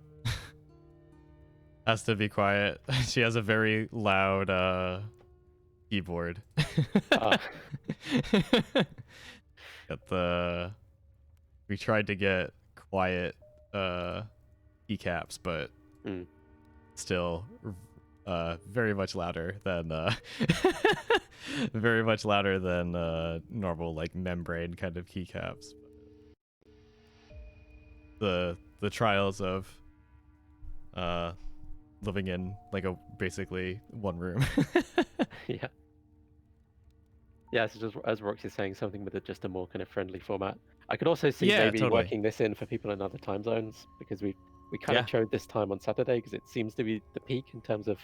S1: be quiet. She has a very loud keyboard. We tried to get quiet keycaps, but still very much louder than normal like membrane kind of keycaps. the trials of living in like a basically one room.
S2: Yeah. Yeah, so just as Roxy's saying, something with just a more kind of friendly format. I could also see maybe
S1: totally.
S2: working this in for people in other time zones, because we kind of
S1: Yeah.
S2: chose this time on Saturday because it seems to be the peak in terms of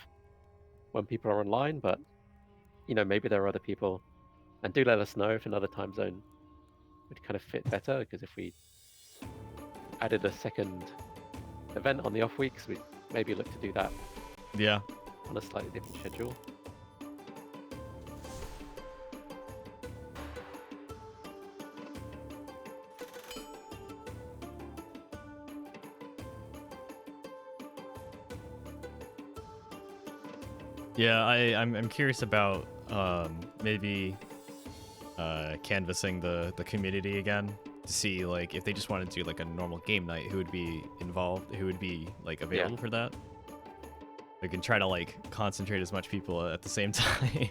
S2: when people are online, but maybe there are other people. And do let us know if another time zone would kind of fit better, because if we added a second event on the off weeks, we'd maybe look to do that
S1: Yeah.
S2: on a slightly different schedule.
S1: Yeah, I'm curious about maybe canvassing the community again to see like if they just want to do like a normal game night, who would be involved, who would be like available for that. We can try to like concentrate as much people at the same time.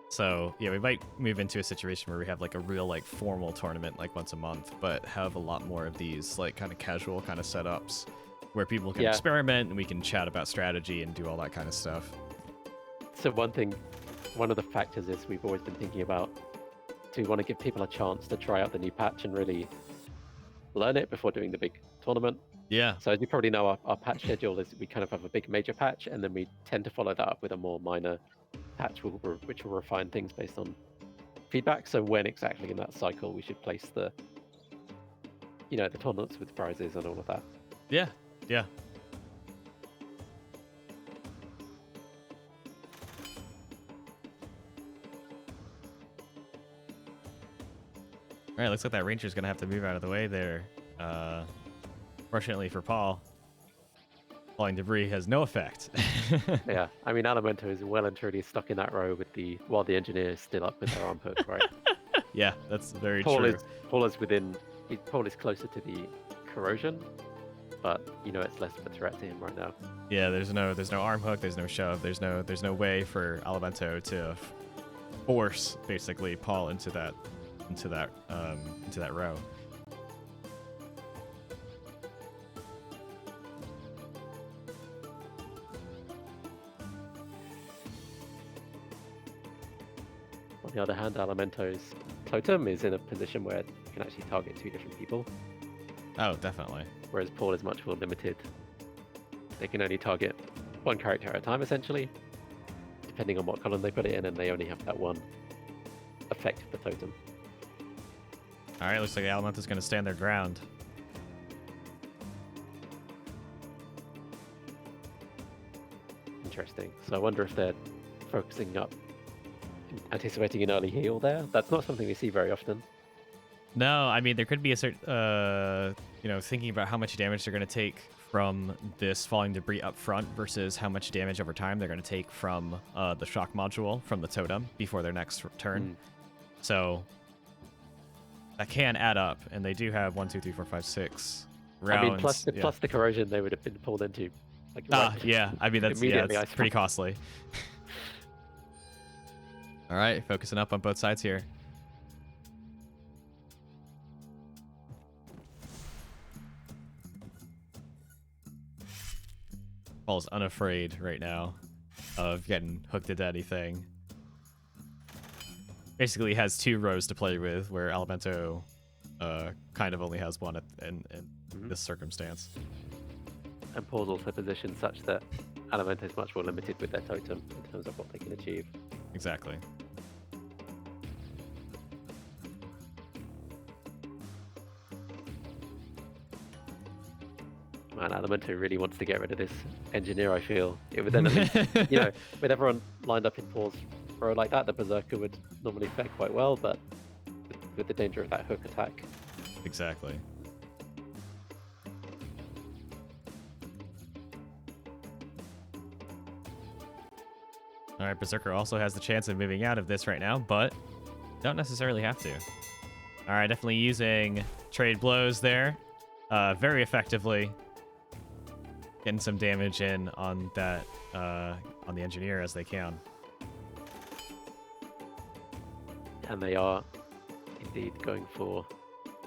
S1: So yeah, we might move into a situation where we have like a real like formal tournament like once a month, but have a lot more of these like kind of casual kind of setups where people can experiment and we can chat about strategy and do all that kind of stuff.
S2: So one of the factors is we've always been thinking about, do we want to give people a chance to try out the new patch and really learn it before doing the big tournament?
S1: Yeah.
S2: So as you probably know, our patch schedule is we kind of have a big major patch, and then we tend to follow that up with a more minor patch, which will refine things based on feedback. So when exactly in that cycle we should place the tournaments with prizes and all of that.
S1: Yeah. All right, looks like that ranger's gonna have to move out of the way there. Fortunately for Paul, falling debris has no effect.
S2: Yeah, I mean, Alimento is well and truly stuck in that row while the engineer is still up with their arm hook, right?
S1: Yeah, that's very true.
S2: Paul is closer to the corrosion, but it's less of a threat to him right now.
S1: Yeah, there's no arm hook, there's no shove, there's no way for Alimento to force basically Paul into that row.
S2: On the other hand, Alimento's totem is in a position where it can actually target 2 different people.
S1: Oh, definitely.
S2: Whereas Paul is much more limited. They can only target 1 character at a time, essentially, depending on what column they put it in, and they only have that one effect of the totem.
S1: All right, looks like Alimento's going to stand their ground.
S2: Interesting. So I wonder if they're focusing up, anticipating an early heal there. That's not something we see very often.
S1: No, I mean, there could be a certain, thinking about how much damage they're going to take from this falling debris up front versus how much damage over time they're going to take from the shock module from the totem before their next turn. So that can add up, and they do have 1, 2, 3, 4, 5, 6 rounds.
S2: I mean, plus the corrosion they would have been pulled into.
S1: Yeah. I mean, that's
S2: it's
S1: pretty costly. All right, focusing up on both sides here. Paul's unafraid right now of getting hooked into anything. Basically has 2 rows to play with, where Alimento kind of only has 1 in this circumstance.
S2: And Paul's also positioned such that Alimento is much more limited with their totem in terms of what they can achieve.
S1: Exactly.
S2: Man, Alimento really wants to get rid of this engineer, I feel. It would then at least, with everyone lined up in Paul's row like that, the Berserker would normally fare quite well, but with the danger of that hook attack.
S1: Exactly. All right, Berserker also has the chance of moving out of this right now, but don't necessarily have to. All right, definitely using trade blows there very effectively. Getting some damage in on that on the engineer as they can.
S2: And they are indeed going for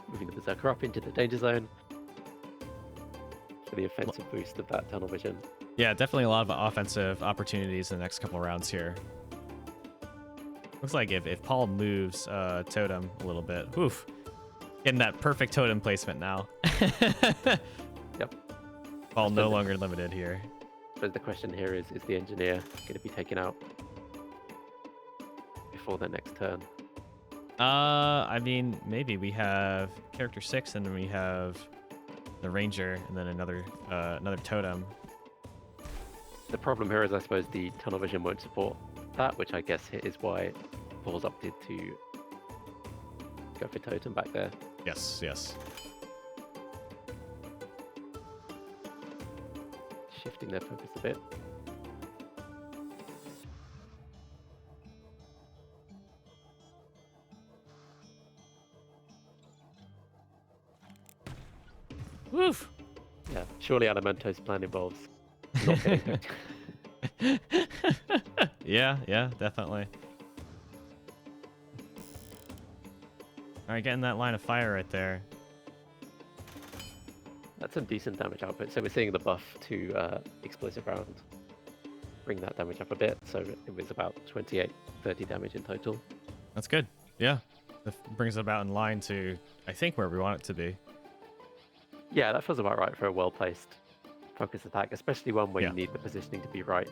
S2: moving the Berserker up into the danger zone. for the offensive boost of that tunnel vision.
S1: Yeah, definitely a lot of offensive opportunities in the next couple rounds here. Looks like if Paul moves Totem a little bit, oof, getting that perfect Totem placement now.
S2: Yep.
S1: Paul no longer limited here.
S2: But the question here is the engineer going to be taken out before their next turn?
S1: I mean, maybe we have character 6, and then we have the ranger, and then another totem.
S2: The problem here is, I suppose, the tunnel vision won't support that, which I guess is why Paul's opted to go for totem back there.
S1: Yes, yes.
S2: Shifting their focus a bit.
S1: Woof.
S2: Yeah, surely Elemento's plan involves not getting
S1: Yeah, definitely. All right, getting that line of fire right there.
S2: That's some decent damage output. So we're seeing the buff to explosive round bring that damage up a bit. So it was about 28, 30 damage in total.
S1: That's good. Yeah, that brings it about in line to, I think, where we want it to be.
S2: Yeah, that feels about right for a well-placed focus attack, especially one where you need the positioning to be right.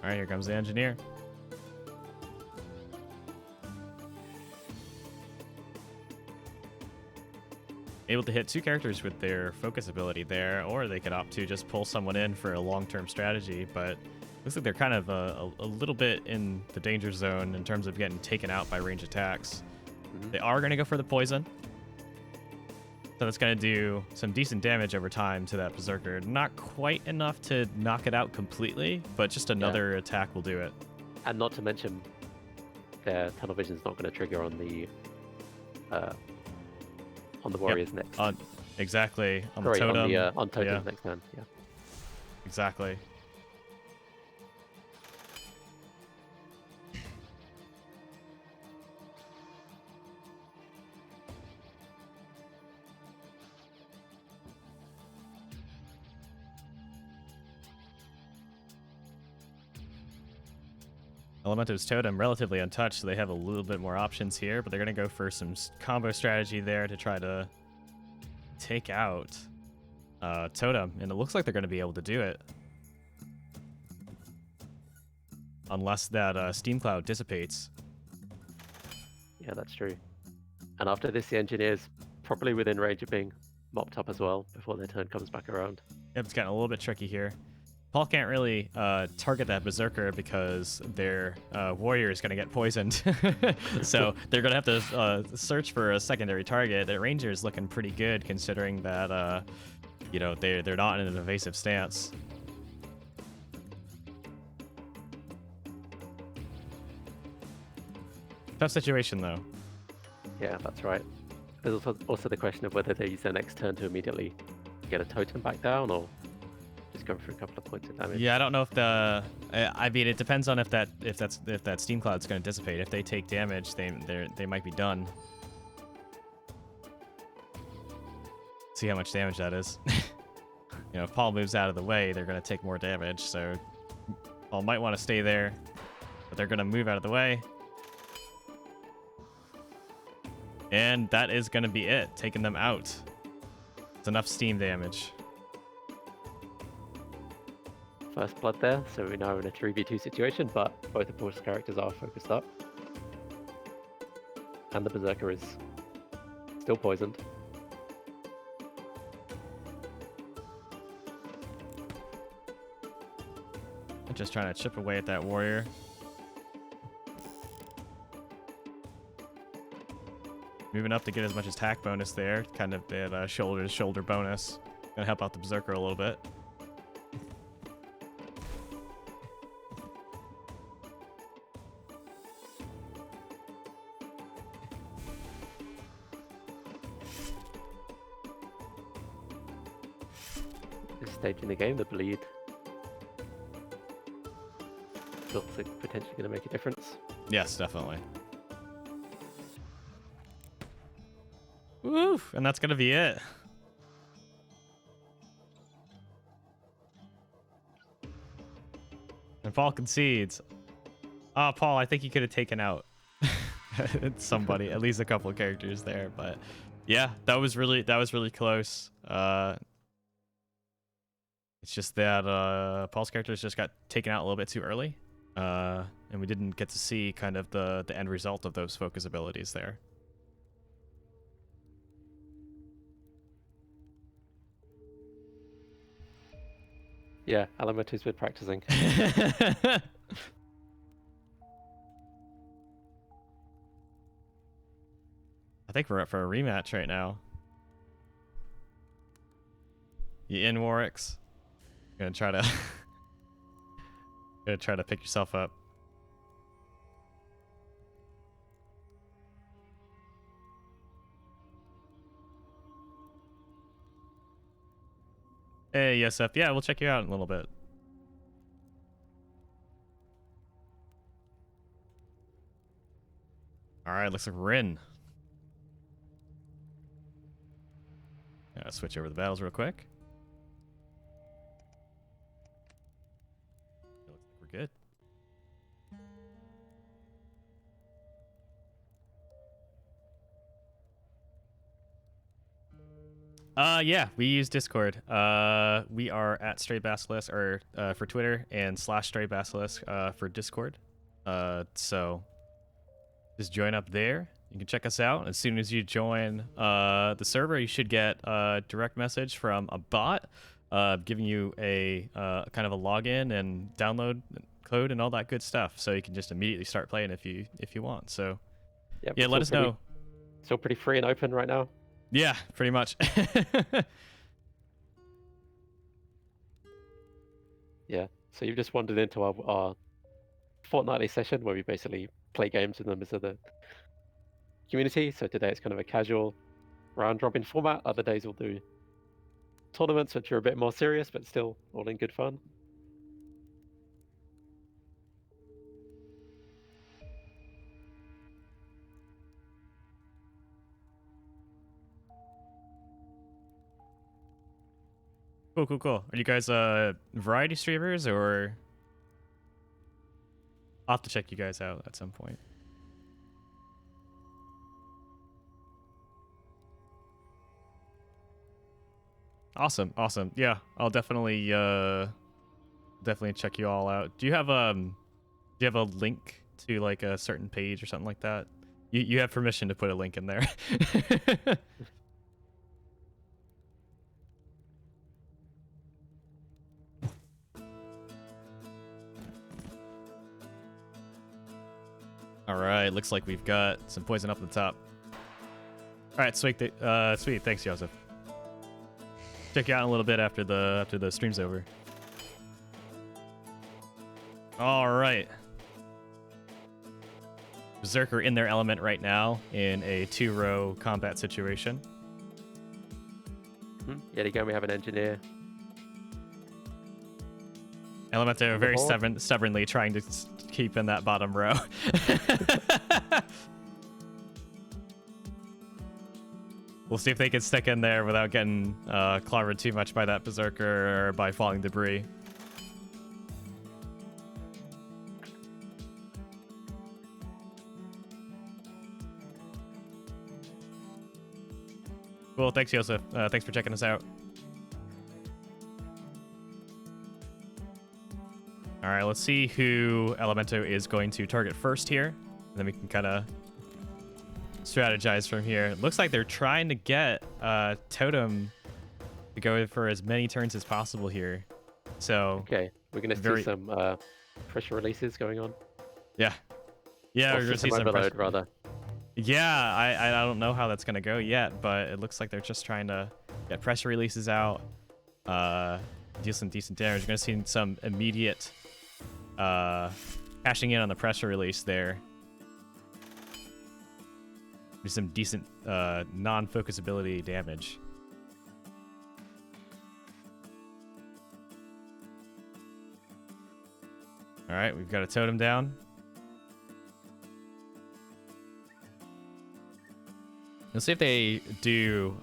S1: All right, here comes the engineer. Able to hit 2 characters with their focus ability there, or they could opt to just pull someone in for a long-term strategy, but looks like they're kind of a little bit in the danger zone in terms of getting taken out by range attacks. Mm-hmm. They are going to go for the poison. So that's going to do some decent damage over time to that Berserker. Not quite enough to knock it out completely, but just another attack will do it.
S2: And not to mention, their tunnel vision's not going to trigger on the warriors next.
S1: Exactly. On the totem.
S2: On totem next turn. Yeah.
S1: Exactly. Elemento's Totem relatively untouched, so they have a little bit more options here, but they're going to go for some combo strategy there to try to take out Totem, and it looks like they're going to be able to do it. Unless that Steam Cloud dissipates.
S2: Yeah, that's true. And after this, the engineer's probably within range of being mopped up as well before their turn comes back around.
S1: Yep, it's getting a little bit tricky here. Paul can't really target that Berserker because their warrior is going to get poisoned. So they're going to have to search for a secondary target. Their ranger is looking pretty good considering that, they're not in an evasive stance. Tough situation, though.
S2: Yeah, that's right. There's also the question of whether they use their next turn to immediately get a totem back down or just go for a couple of points of damage.
S1: Yeah, I don't know if I mean, it depends on if that Steam Cloud's going to dissipate. If they take damage, they might be done. See how much damage that is. If Paul moves out of the way, they're going to take more damage. So Paul might want to stay there, but they're going to move out of the way. And that is going to be it, taking them out. It's enough steam damage.
S2: First blood there, so we're now in a 3v2 situation, but both of Paul's characters are focused up. And the Berserker is still poisoned.
S1: I'm just trying to chip away at that warrior. Moving up to get as much attack bonus there, kind of that shoulder-to-shoulder bonus. Gonna help out the Berserker a little bit.
S2: this stage in the game, the bleed looks like potentially going to make a difference.
S1: Yes, definitely. Woo! And that's going to be it. And Paul concedes. Paul, I think you could have taken out somebody, at least a couple of characters there, but yeah, that was really close. It's just that Paul's characters just got taken out a little bit too early, and we didn't get to see kind of the end result of those focus abilities there.
S2: Yeah, Alameto's been practicing.
S1: I think we're up for a rematch right now. You in, Warwicks? Gonna try to pick yourself up. Hey, Yosef. Yeah, we'll check you out in a little bit. All right, looks like we're in. Yeah, switch over the battles real quick. Looks like we're good. Yeah, we use Discord. We are at Stray Basilisk or for Twitter and /Stray Basilisk for Discord. So just join up there. You can check us out. As soon as you join the server, you should get a direct message from a bot giving you a kind of a login and download code and all that good stuff. So you can just immediately start playing if you want. So
S2: yep,
S1: yeah, let us know.
S2: Still pretty free and open right now.
S1: Yeah, pretty much.
S2: Yeah, so you've just wandered into our fortnightly session where we basically play games with members of the community. So today it's kind of a casual round-robin format. Other days we'll do tournaments, which are a bit more serious, but still all in good fun.
S1: Cool. Are you guys variety streamers, or I'll have to check you guys out at some point? Awesome. Yeah, I'll definitely check you all out. Do you have a link to like a certain page or something like that? You have permission to put a link in there. All right, looks like we've got some poison up at the top. All right, sweet. Thanks, Joseph. Check you out in a little bit after the stream's over. All right. Berserker in their element right now in a 2-row combat situation.
S2: Yet again, we have an engineer.
S1: Elemento very stubbornly trying to keep in that bottom row. We'll see if they can stick in there without getting clobbered too much by that Berserker or by falling debris. Cool, thanks, Joseph. Thanks for checking us out. All right, let's see who Elemento is going to target first here. And then we can kind of strategize from here. It looks like they're trying to get Totem to go for as many turns as possible here. So
S2: okay, we're going to see some pressure releases going on.
S1: Yeah, we're going to see some
S2: overload, rather.
S1: Yeah, I don't know how that's going to go yet, but it looks like they're just trying to get pressure releases out, deal some decent damage. We're going to see some immediate cashing in on the pressure release there. Do some decent non-focusability damage. All right, we've got a totem down. Let's see if they do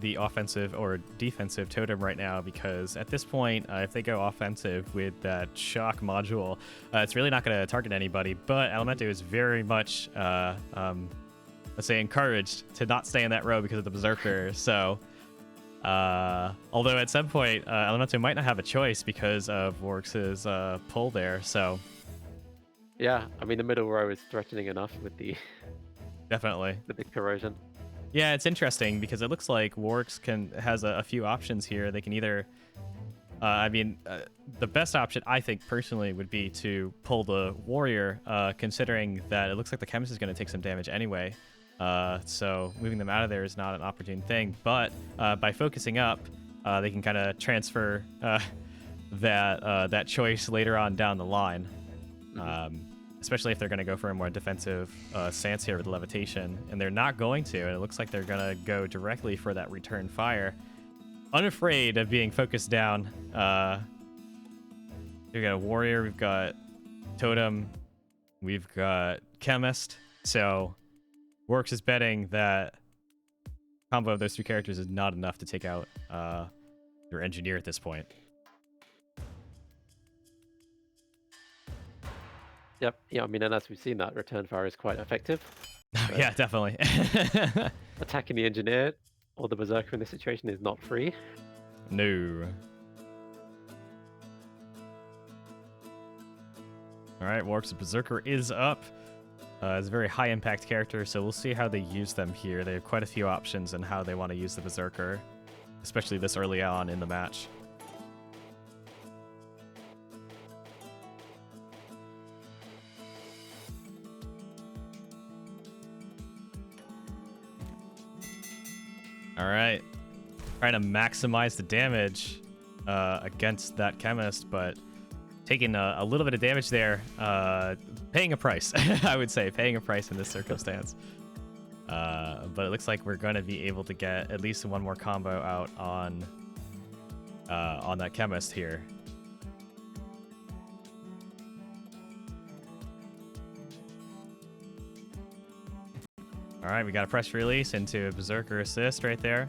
S1: the offensive or defensive totem right now, because at this point, if they go offensive with that shock module, it's really not going to target anybody. But Elemento is very much, let's say, encouraged to not stay in that row because of the Berserker. So, although at some point, Elemento might not have a choice because of Warwick's pull there. So,
S2: yeah, I mean, the middle row is threatening enough with the
S1: definitely
S2: with the corrosion.
S1: Yeah, it's interesting because it looks like Warwick's has a few options here. They can either, the best option I think personally would be to pull the Warrior, considering that it looks like the Chemist is going to take some damage anyway. So moving them out of there is not an opportune thing. But by focusing up, they can kind of transfer that choice later on down the line. Especially if they're going to go for a more defensive stance here with levitation, and they're not going to, and it looks like they're going to go directly for that return fire, unafraid of being focused down. We've got a Warrior, we've got Totem, we've got Chemist, so Works is betting that combo of those two characters is not enough to take out your Engineer at this point.
S2: Yep. Yeah, I mean, and as we've seen, that return fire is quite effective.
S1: Yeah, definitely.
S2: Attacking the Engineer or the Berserker in this situation is not free.
S1: No. All right, Warwick's Berserker is up. It's a very high impact character, so we'll see how they use them here. They have quite a few options on how they want to use the Berserker, especially this early on in the match. All right, trying to maximize the damage against that Chemist, but taking a little bit of damage there, paying a price. I would say paying a price in this circumstance. But it looks like we're going to be able to get at least one more combo out on that Chemist here. All right, we got a press release into a Berserker assist right there.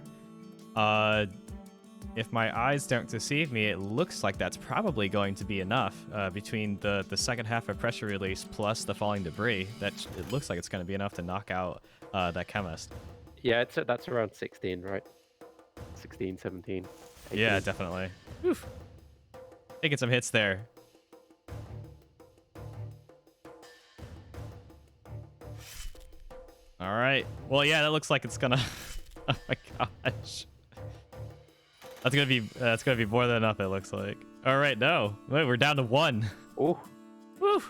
S1: If my eyes don't deceive me, it looks like that's probably going to be enough between the second half of pressure release plus the falling debris. It looks like it's going to be enough to knock out that Chemist.
S2: Yeah, that's around 16, right? 16, 17. 18.
S1: Yeah, definitely. Oof. Taking some hits there. All right. Well, yeah, that looks like it's gonna. Oh my gosh. That's gonna be more than enough. It looks like. All right, no, wait, we're down to 1.
S2: Oh.
S1: Woo.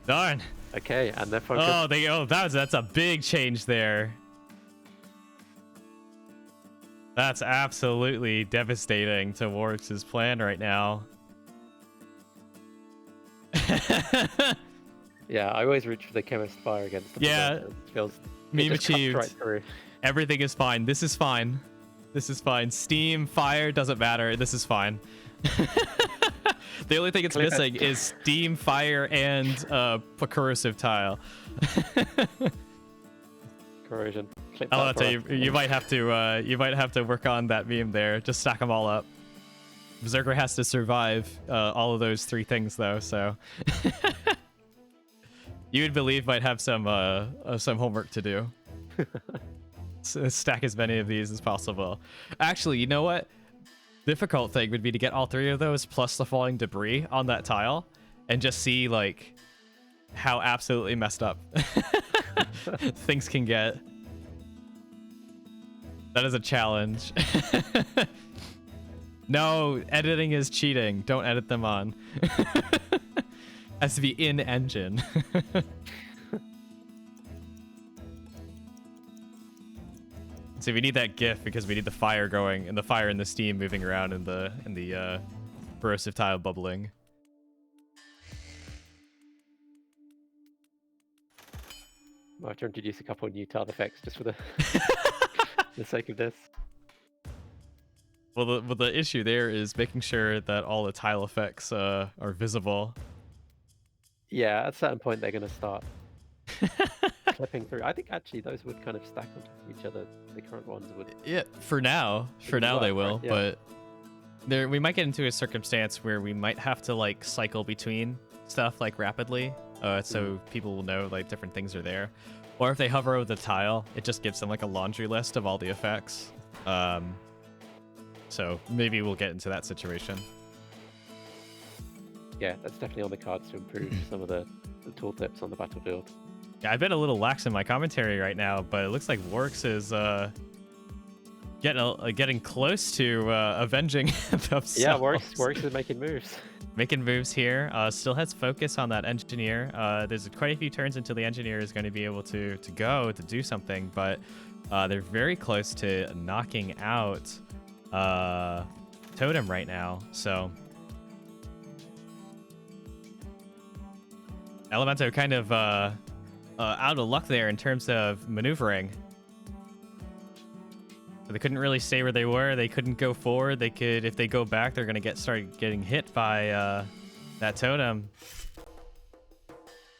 S1: Darn.
S2: Okay, and they're focused.
S1: That's a big change there. That's absolutely devastating to Warwick's plan right now.
S2: Yeah, I always reach for the Chemist fire against the Berserker.
S1: Meme achieved.
S2: Right through.
S1: Everything is fine. This is fine. This is fine. Steam, fire, doesn't matter. This is fine. The only thing it's missing is steam, fire, and a corrosive tile.
S2: Corrosion.
S1: I'll tell you, you might have to work on that meme there. Just stack them all up. Berserker has to survive all of those 3 things though, so you would believe might have some homework to do. Stack as many of these as possible. Actually, you know what? Difficult thing would be to get all 3 of those plus the falling debris on that tile and just see like how absolutely messed up things can get. That is a challenge. No, editing is cheating. Don't edit them on. Has to be in engine. So we need that GIF because we need the fire going and the fire and the steam moving around in the corrosive tile bubbling.
S2: I have to introduce a couple of new tile effects just for the the sake of this.
S1: Well, the issue there is making sure that all the tile effects are visible.
S2: Yeah, at a certain point they're gonna start clipping through. I think actually those would kind of stack on top of each other. The current ones would.
S1: Yeah, for now they will,
S2: right? Yeah.
S1: but we might get into a circumstance where we might have to like cycle between stuff like rapidly, so people will know like different things are there. Or if they hover over the tile, it just gives them like a laundry list of all the effects. So maybe we'll get into that situation.
S2: Yeah, that's definitely on the cards to improve some of the tooltips on the battlefield.
S1: Yeah, I've been a little lax in my commentary right now, but it looks like Works is getting close to avenging themselves.
S2: Yeah, Works is making moves.
S1: Making moves here. Still has focus on that engineer. There's quite a few turns until the engineer is going to be able to do something, but they're very close to knocking out Totem right now. So Elemento kind of out of luck there in terms of maneuvering. They couldn't really stay where they were. They couldn't go forward. They could, if they go back, they're gonna start getting hit by that totem.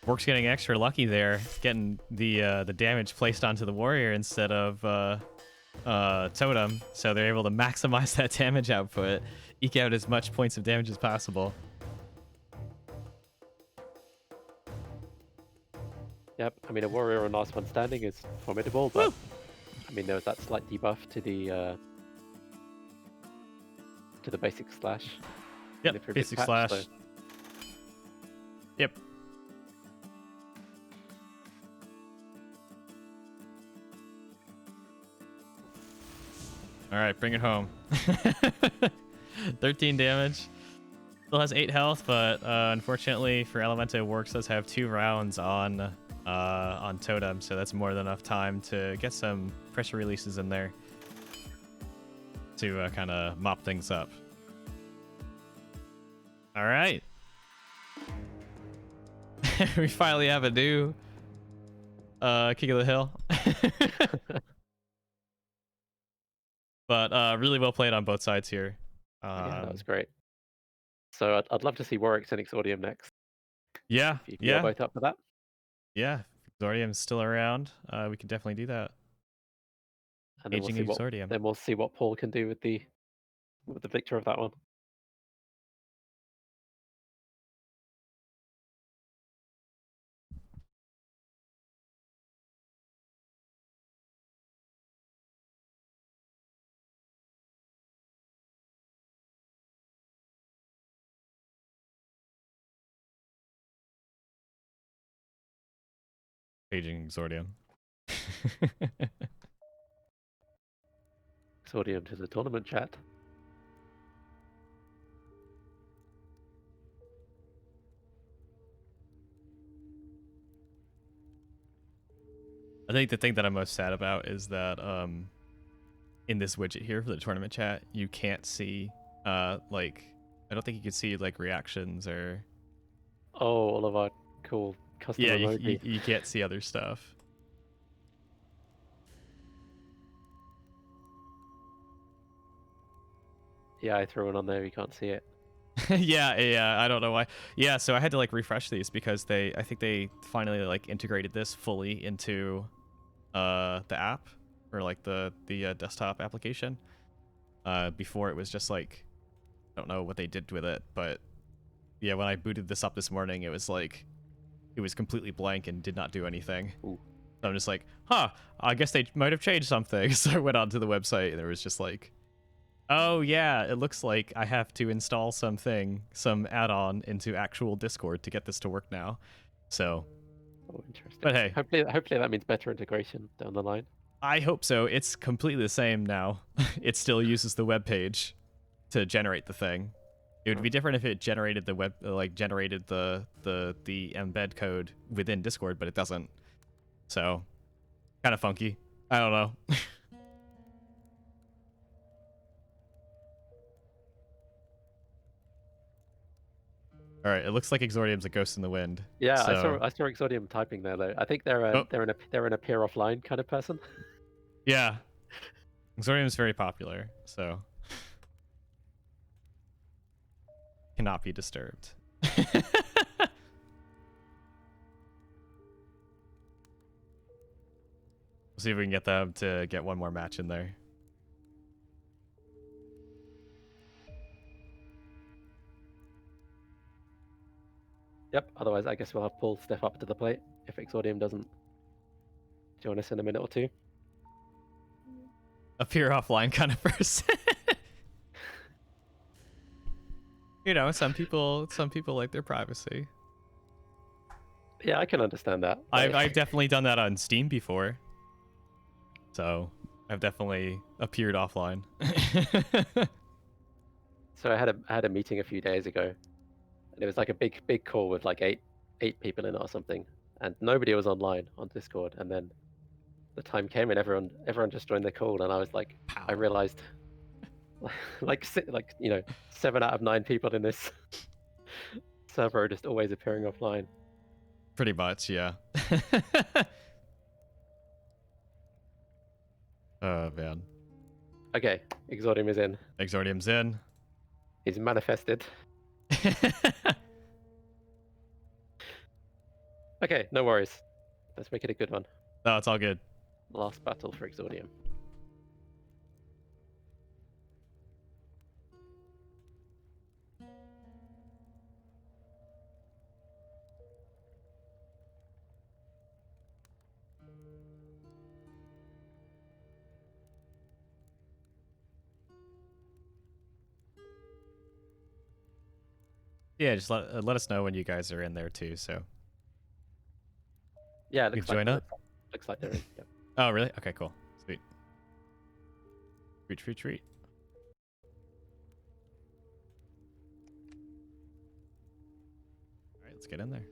S1: Work's getting extra lucky there, getting the damage placed onto the warrior instead of totem. So they're able to maximize that damage output, eke out as much points of damage as possible.
S2: Yep, I mean a warrior on last one standing is formidable, but. Woo! I mean, there was that slight debuff to the basic slash.
S1: Yep, basic slash. So. Yep. All right, bring it home. 13 damage. Still has 8 health, but unfortunately for Elemento, Works does have 2 rounds on Totem, so that's more than enough time to get some pressure releases in there to kind of mop things up. All right. We finally have a new King of the Hill. But really well played on both sides here.
S2: Yeah, that was great. So I'd love to see Warwick and Exordium next.
S1: Yeah,
S2: if you're both up for that.
S1: Yeah, Exordium's still around. We can definitely do that.
S2: And then we'll see what Paul can do with the victor of that one.
S1: Paging Exordium.
S2: Exordium to the tournament chat.
S1: I think the thing that I'm most sad about is that in this widget here for the tournament chat, you can't see like, I don't think you can see like reactions or
S2: all of our cool custom emoji.
S1: You can't see other stuff.
S2: Yeah, I threw it on there, you can't see it.
S1: yeah, I don't know why. Yeah, so I had to like refresh these because I think they finally like integrated this fully into the app or like the desktop application. Before it was just like, I don't know what they did with it, but yeah, when I booted this up this morning, it was like, it was completely blank and did not do anything.
S2: Ooh.
S1: So I'm just like, huh, I guess they might have changed something. So I went onto the website and there was just like, oh yeah, it looks like I have to install some add-on into actual Discord to get this to work now. So,
S2: oh, interesting.
S1: But hey,
S2: hopefully that means better integration down the line.
S1: I hope so. It's completely the same now. It still uses the web page to generate the thing. It would be different if it generated the the embed code within Discord, but it doesn't. So, kind of funky. I don't know. All right, it looks like Exordium's a ghost in the wind.
S2: Yeah, so... I saw Exordium typing there though. I think they're an appear offline kind of person.
S1: Yeah, Exordium's very popular, so cannot be disturbed. see if we can get them to get one more match in there.
S2: Yep, otherwise I guess we'll have Paul step up to the plate if Exordium doesn't join us in a minute or two.
S1: A pure offline kind of person. You know, some people like their privacy.
S2: Yeah, I can understand that.
S1: I've definitely done that on Steam before. So I've definitely appeared offline.
S2: So I had a meeting a few days ago, and it was like a big call with like eight people in it or something, and nobody was online on Discord. And then the time came, and everyone just joined the call, and I was like,
S1: Pow.
S2: I realized, like 7 out of 9 people in this server are just always appearing offline.
S1: Pretty much, yeah. Oh man.
S2: Okay, Exordium is in.
S1: Exordium's in.
S2: He's manifested. Okay, no worries. Let's make it a good one.
S1: No, it's all good.
S2: Last battle for Exordium.
S1: Yeah, just let us know when you guys are in there too. So
S2: yeah, it
S1: you
S2: looks
S1: can join up.
S2: Looks like they're in. Yeah.
S1: Oh, really? Okay, cool. Sweet. Treat. All right, let's get in there.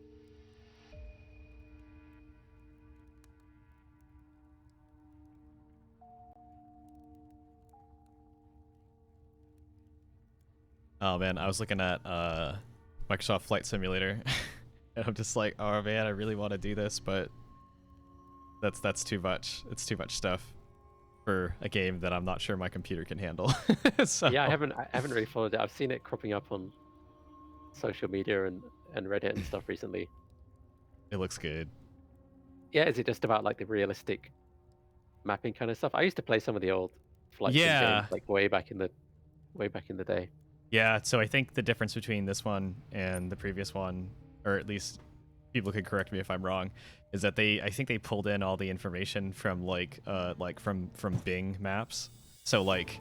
S1: Oh man, I was looking at Microsoft Flight Simulator, and I'm just like, oh man, I really want to do this, but that's too much. It's too much stuff for a game that I'm not sure my computer can handle. So...
S2: Yeah, I haven't really followed it. I've seen it cropping up on social media and Reddit and stuff recently.
S1: It looks good.
S2: Yeah, is it just about like the realistic mapping kind of stuff? I used to play some of the old flight sim games like way back in the day.
S1: Yeah, so I think the difference between this one and the previous one, or at least people could correct me if I'm wrong, is that I think they pulled in all the information from from Bing Maps. So like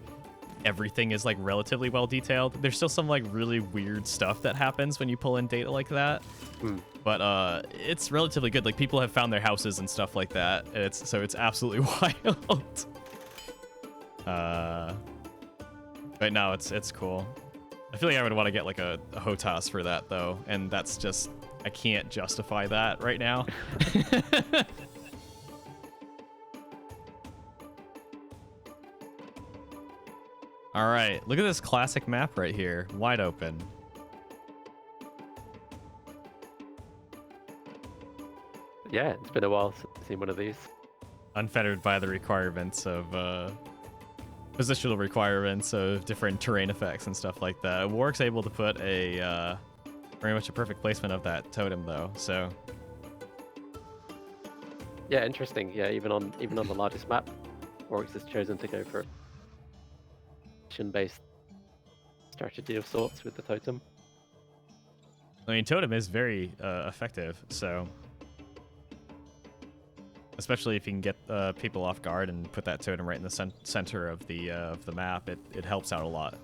S1: everything is like relatively well detailed. There's still some like really weird stuff that happens when you pull in data like that. But it's relatively good. Like people have found their houses and stuff like that. And it's absolutely wild. But no, it's cool. I feel like I would want to get like a HOTAS for that though, and that's just, I can't justify that right now. All right, look at this classic map right here, wide open.
S2: Yeah, it's been a while since I've seen one of these. Unfettered
S1: by the requirements of positional requirements of different terrain effects and stuff like that. Warwick's able to put a very much a perfect placement of that totem though, so
S2: yeah, interesting. Yeah, even on the largest map, Warwick's has chosen to go for a mission-based strategy of sorts with the totem.
S1: I mean, totem is very effective, so especially if you can get people off guard and put that totem right in the center of the map, it helps out a lot.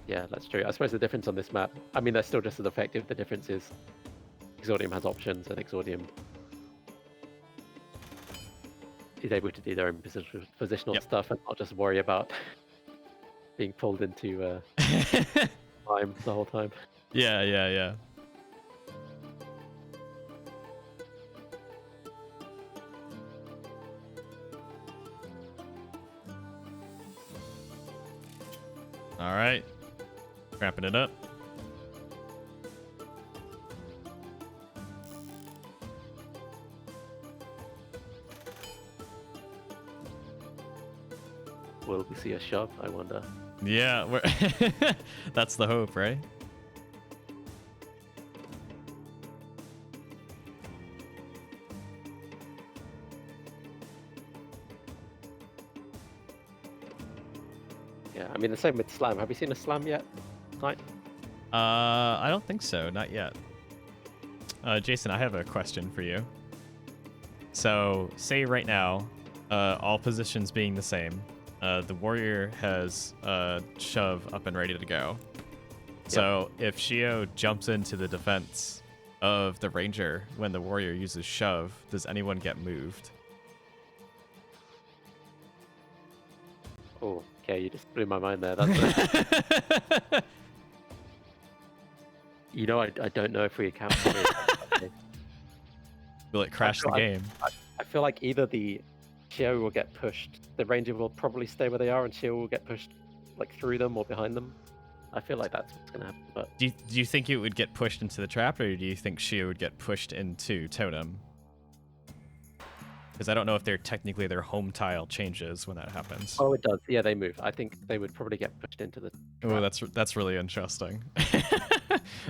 S2: Yeah, that's true. I suppose the difference on this map, I mean, they're still just as effective. The difference is Exordium has options, and Exordium is able to do their own positional stuff and not just worry about being pulled into time the whole time.
S1: Yeah. All right, wrapping it up.
S2: Will we see a shove, I wonder?
S1: Yeah, that's the hope, right?
S2: Yeah, I mean the same with slam. Have you seen a slam yet? Knight?
S1: I don't think so, not yet. Jason, I have a question for you. So, say right now, all positions being the same, the warrior has shove up and ready to go. Yep. So, if Shio jumps into the defense of the ranger when the warrior uses shove, does anyone get moved?
S2: Oh, okay, you just blew my mind there. That's You know, I don't know if we account for it.
S1: Will it crash the game?
S2: I feel like either the Shio will get pushed, the ranger will probably stay where they are, and Shio will get pushed like through them or behind them. I feel like that's what's gonna happen. But
S1: do you think it would get pushed into the trap, or do you think Shio would get pushed into totem? Because I don't know if they're technically their home tile changes when that happens.
S2: Oh, it does. Yeah, they move. I think they would probably get pushed into the trap.
S1: Oh, that's really interesting.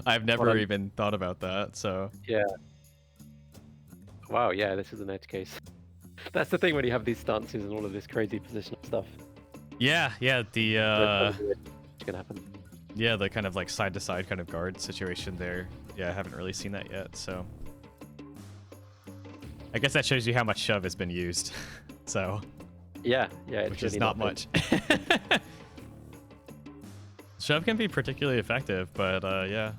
S1: I've never even thought about that. So
S2: yeah. Wow. Yeah, this is an edge case. That's the thing when you have these stances and all of this crazy positional stuff.
S1: Yeah. The
S2: what's gonna happen?
S1: Yeah, the kind of like side to side kind of guard situation there. Yeah, I haven't really seen that yet. So I guess that shows you how much shove has been used. So
S2: yeah,
S1: which is not much. Shove can be particularly effective, but yeah.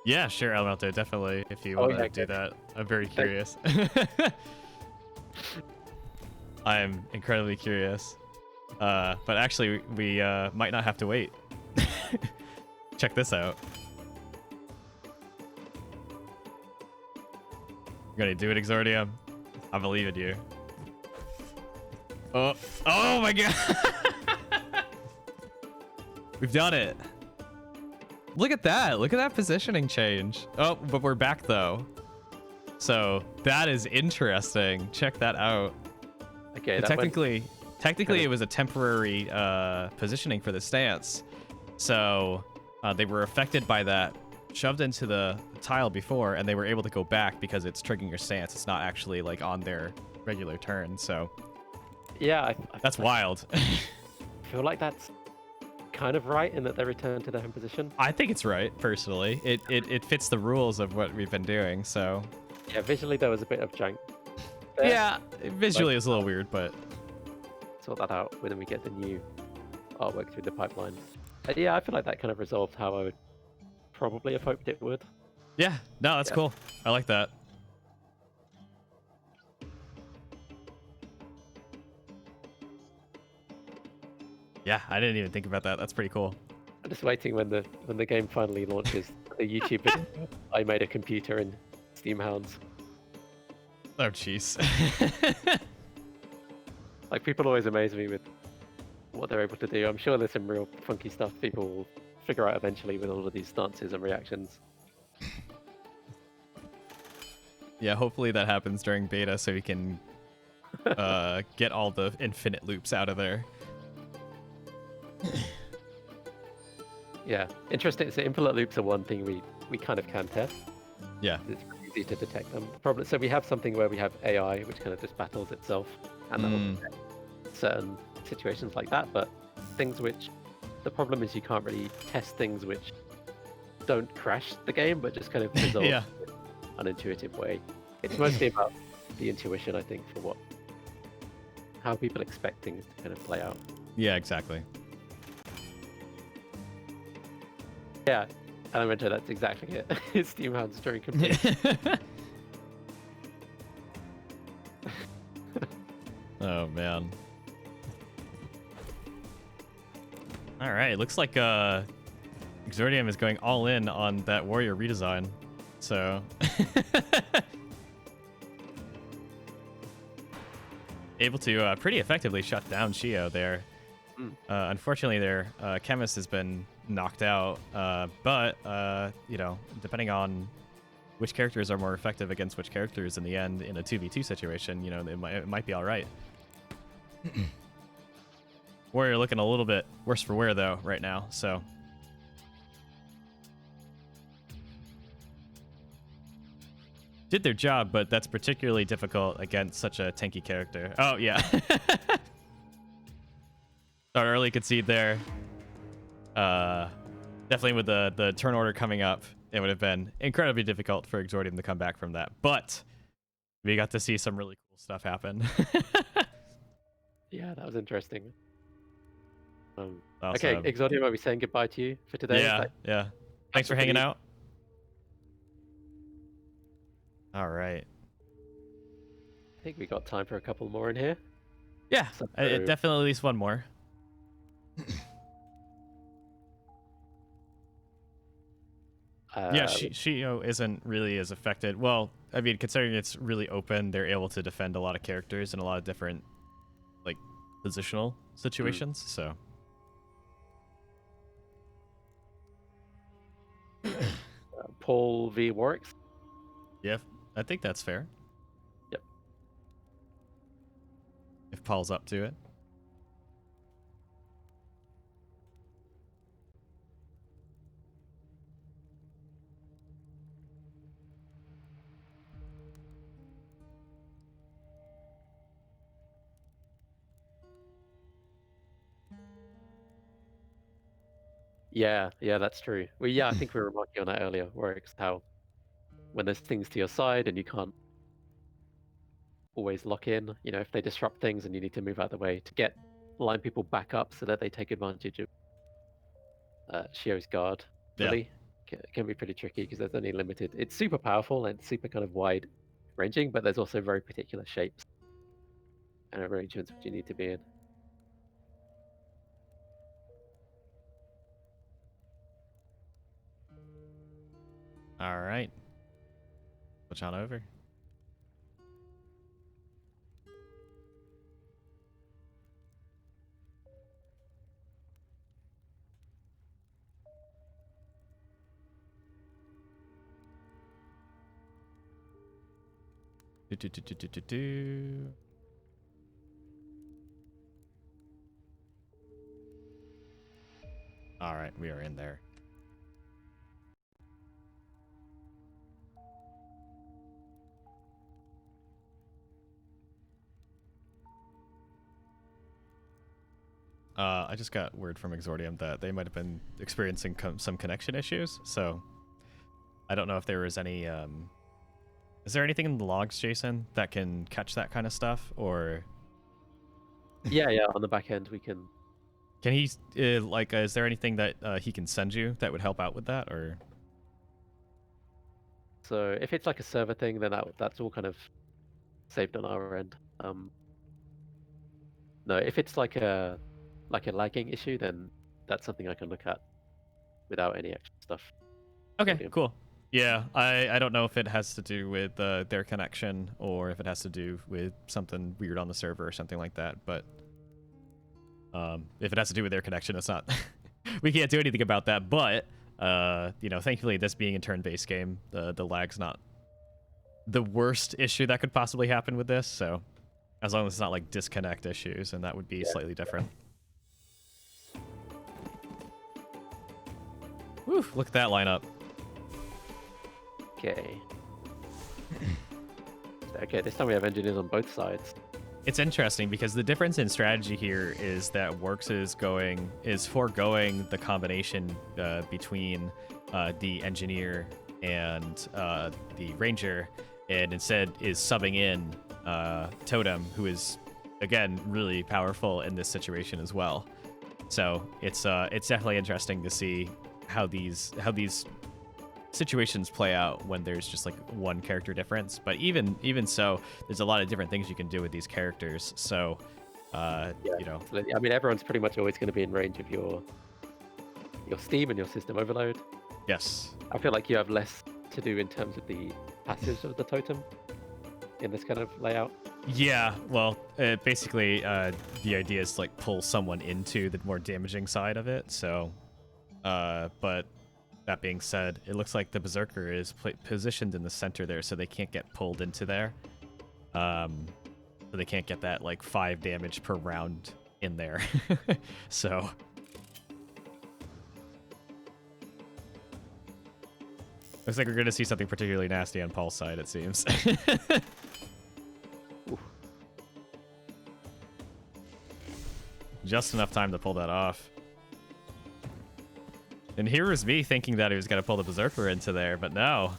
S1: Yeah, sure, Elemental, definitely. If you want to do that, I'm very curious. I'm incredibly curious. But actually, we might not have to wait. Check this out. You're gonna do it, Exordium. I believe in you. Oh my god! We've done it. Look at that. Look at that positioning change. Oh, but we're back though. So that is interesting. Check that out.
S2: Okay.
S1: Technically, it was a temporary positioning for the stance. So they were affected by that, shoved into the tile before, and they were able to go back because it's triggering your stance. It's not actually like on their regular turn. So
S2: yeah,
S1: that's wild.
S2: I feel like that's kind of right in that they return to their home position.
S1: I think it's right, personally. It fits the rules of what we've been doing, so
S2: yeah, visually there was a bit of jank there.
S1: Yeah, visually it's a little weird, but
S2: sort that out when we get the new artwork through the pipeline. Yeah, I feel like that kind of resolved how I would probably have hoped it would.
S1: Yeah, no, that's cool. I like that. Yeah, I didn't even think about that. That's pretty cool.
S2: I'm just waiting when the game finally launches. The YouTube video, I made a computer in Steamhounds.
S1: Oh, jeez.
S2: Like, people always amaze me with what they're able to do. I'm sure there's some real funky stuff people will figure out eventually with all of these stances and reactions.
S1: Yeah, hopefully that happens during beta so we can get all the infinite loops out of there.
S2: Yeah, interesting. So infinite loops are one thing we kind of can test.
S1: Yeah.
S2: It's easy to detect them. So we have something where we have AI, which kind of just battles itself, and that'll detect certain situations like that. But things which, the problem is you can't really test things which don't crash the game, but just kind of resolve in an intuitive way. It's mostly about the intuition, I think, for how people expect things to kind of play out.
S1: Yeah, exactly.
S2: Yeah, Elemental, that's exactly it. It's Steamhounds during complete.
S1: Oh, man. All right, looks like Exordium is going all in on that warrior redesign. So able to pretty effectively shut down Shio there. Unfortunately, their chemist has been knocked out, but you know, depending on which characters are more effective against which characters in the end in a 2v2 situation, you know, it might be all right. Warrior looking a little bit worse for wear though right now, so. Did their job, but that's particularly difficult against such a tanky character. Oh, yeah. Our early concede there. Definitely with the turn order coming up, it would have been incredibly difficult for Exordium to come back from that. But we got to see some really cool stuff happen.
S2: Yeah, that was interesting.
S1: Awesome.
S2: Okay, Exordium, are we saying goodbye to you for today?
S1: Yeah, yeah. Thanks for hanging out. All right.
S2: I think we got time for a couple more in here.
S1: Yeah, so, definitely at least one more. Yeah, Shio isn't really as affected. Well, I mean, considering it's really open, they're able to defend a lot of characters in a lot of different, like, positional situations, so.
S2: Paul v. Warwick's?
S1: Yeah, I think that's fair.
S2: Yep.
S1: If Paul's up to it.
S2: Yeah, that's true. Well, yeah, I think we were remarking on that earlier, where it's how when there's things to your side and you can't always lock in, you know, if they disrupt things and you need to move out of the way to line people back up so that they take advantage of Shio's guard, really, can be pretty tricky because there's only limited. It's super powerful and super kind of wide ranging, but there's also very particular shapes and arrangements which you need to be in.
S1: All right. Switch on over. All right, we are in there. I just got word from Exordium that they might have been experiencing some connection issues, so I don't know if there was any... Is there anything in the logs, Jason, that can catch that kind of stuff, or...
S2: Yeah, on the back end we can...
S1: Can he, is there anything that he can send you that would help out with that, or...?
S2: So if it's like a server thing, then that's all kind of saved on our end. No, if it's like a lagging issue, then that's something I can look at without any extra stuff.
S1: Okay, cool. Yeah, I don't know if it has to do with their connection or if it has to do with something weird on the server or something like that, but if it has to do with their connection, it's not... we can't do anything about that, but, you know, thankfully this being a turn-based game, the lag's not the worst issue that could possibly happen with this, so as long as it's not like disconnect issues, and that would be slightly different. Woo, look at that lineup.
S2: Okay. Okay, this time we have engineers on both sides.
S1: It's interesting because the difference in strategy here is that Works is foregoing the combination between the engineer and the ranger, and instead is subbing in Totem, who is again really powerful in this situation as well. So it's definitely interesting to see how these situations play out when there's just like one character difference. But even so, there's a lot of different things you can do with these characters. So you know,
S2: I mean, everyone's pretty much always going to be in range of your Steam and your system overload.
S1: Yes.
S2: I feel like you have less to do in terms of the passives of the totem in this kind of layout.
S1: Yeah, well, basically the idea is to like pull someone into the more damaging side of it. So but that being said, it looks like the Berserker is positioned in the center there, so they can't get pulled into there. So they can't get that like 5 damage per round in there. So looks like we're going to see something particularly nasty on Paul's side, it seems. Just enough time to pull that off. And here was me thinking that he was going to pull the Berserker into there, but no.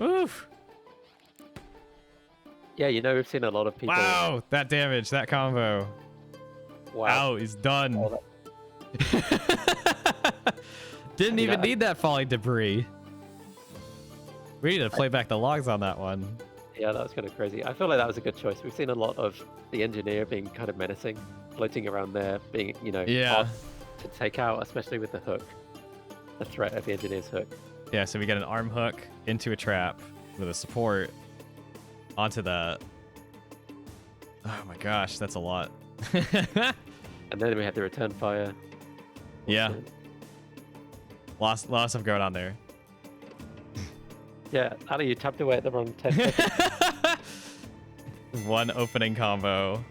S1: Oof.
S2: Yeah, you know, we've seen a lot of people...
S1: Wow, that damage, that combo.
S2: Wow.
S1: Ow, he's done.
S2: Oh,
S1: Didn't even need that falling debris. We need to play back the logs on that one.
S2: Yeah, that was kind of crazy. I feel like that was a good choice. We've seen a lot of the engineer being kind of menacing, floating around there, being, you know, hard to take out, especially with the hook. The threat of the engineer's hook.
S1: Yeah, so we get an arm hook into a trap with a support onto that. Oh my gosh, that's a lot.
S2: And then we had the return fire.
S1: Yeah. Lots of going on there.
S2: Yeah, Ali, you tapped away at the wrong 10 seconds.
S1: One opening combo.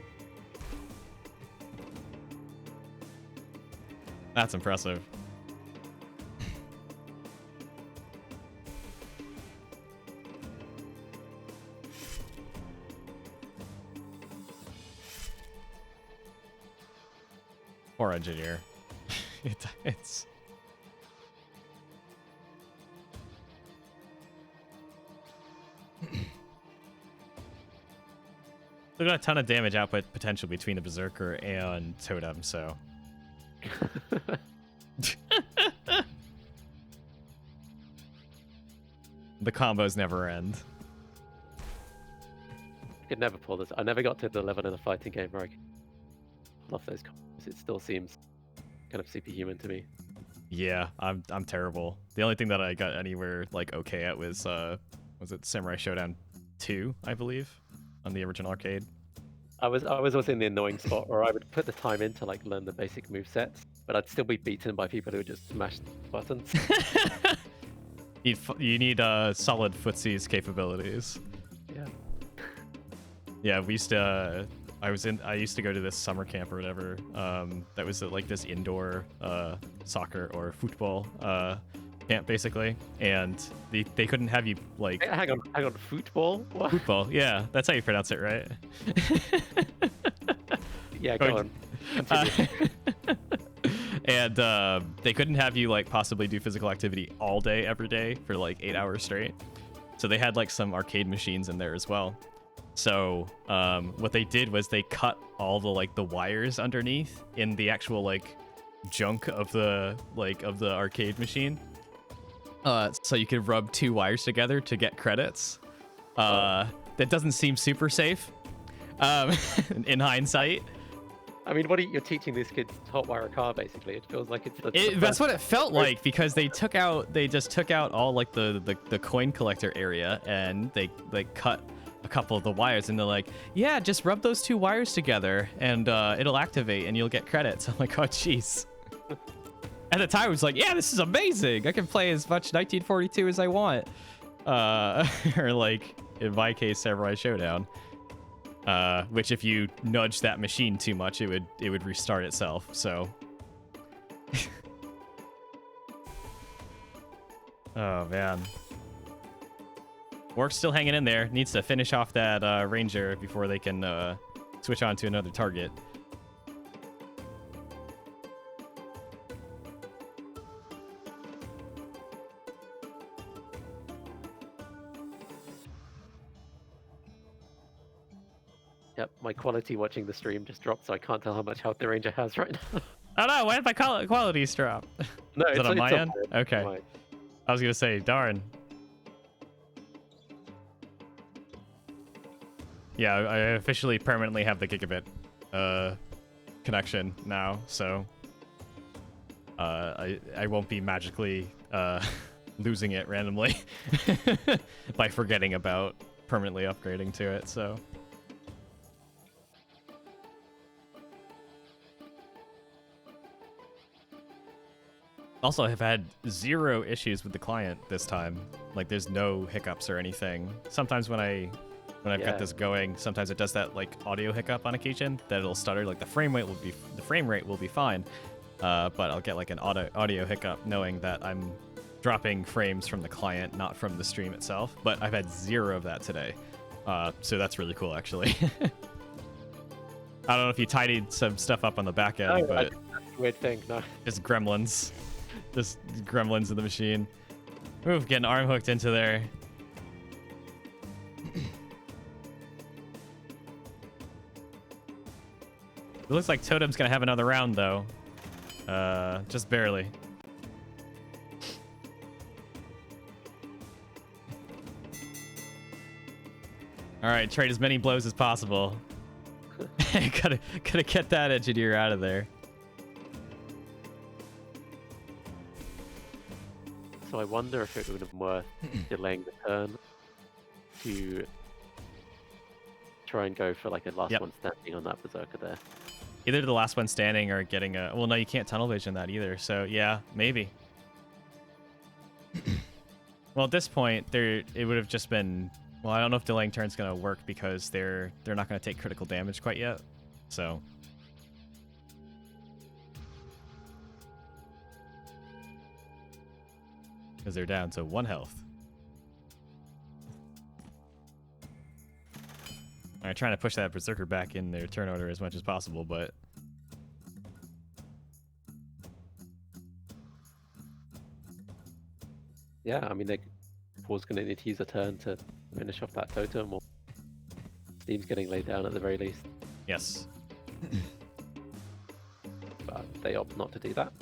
S1: That's impressive. Poor engineer. It's... Still got a ton of damage output potential between the Berserker and Totem, so... The combos never end.
S2: I could never pull this. I never got to the level in a fighting game where I could love those combos. It still seems kind of superhuman to me.
S1: Yeah, I'm terrible. The only thing that I got anywhere like okay at was it Samurai Showdown 2, I believe, on the original arcade.
S2: I was always in the annoying spot where I would put the time in to like learn the basic movesets, but I'd still be beaten by people who would just smash buttons.
S1: You need solid footsies capabilities.
S2: Yeah.
S1: Yeah, we used to. I used to go to this summer camp or whatever. That was like this indoor soccer or football camp basically, and they couldn't have you like.
S2: Hang on, football? What?
S1: Football, yeah, that's how you pronounce it, right?
S2: Yeah, go on.
S1: And they couldn't have you like possibly do physical activity all day every day for like 8 hours straight. So they had like some arcade machines in there as well. So what they did was they cut all the wires underneath in the actual like junk of the arcade machine. So you could rub 2 wires together to get credits. That doesn't seem super safe in hindsight.
S2: I mean, you're teaching these kids to hotwire a car, basically. It feels like it's
S1: that's what it felt like, because they just took out all like the coin collector area, and they cut a couple of the wires, and they're like, yeah, just rub those 2 wires together and it'll activate and you'll get credits. I'm like, oh jeez. At the time I was like, yeah, this is amazing, I can play as much 1942 as I want, or like in my case Samurai Showdown, which if you nudge that machine too much it would restart itself. So oh man, Work's still hanging in there. Needs to finish off that ranger before they can switch on to another target.
S2: Yep, my quality watching the stream just dropped, so I can't tell how much health the ranger has right now.
S1: Oh no, why did my qualities drop?
S2: No,
S1: Is it on my end? Okay.
S2: Mine.
S1: I was gonna say, darn. Yeah, I officially permanently have the gigabit connection now, so I won't be magically losing it randomly by forgetting about permanently upgrading to it, so. Also, I've had 0 issues with the client this time. Like, there's no hiccups or anything. Sometimes when I when I've got this going, sometimes it does that like audio hiccup on occasion that it'll stutter. Like the frame rate will be fine, but I'll get like an audio hiccup knowing that I'm dropping frames from the client, not from the stream itself. But I've had 0 of that today, so that's really cool actually. I don't know if you tidied some stuff up on the back end, but
S2: that's a weird thing. No,
S1: just gremlins in the machine. Ooh, getting arm hooked into there. It looks like Totem's gonna have another round though. Just barely. All right, trade as many blows as possible. gotta get that engineer out of there.
S2: So I wonder if it would have been worth delaying the turn to try and go for like a last one standing on that Berserker there.
S1: Either the last one standing or getting a... Well, no, you can't tunnel vision that either. So, yeah, maybe. Well, at this point, it would have just been... Well, I don't know if delaying turn's going to work because they're not going to take critical damage quite yet. So... Because they're down to 1 health. All right, trying to push that Berserker back in their turn order as much as possible, but...
S2: Yeah, I mean, Paul's going to need to use a turn to finish off that totem, or Steam's getting laid down at the very least.
S1: Yes.
S2: But they opt not to do that.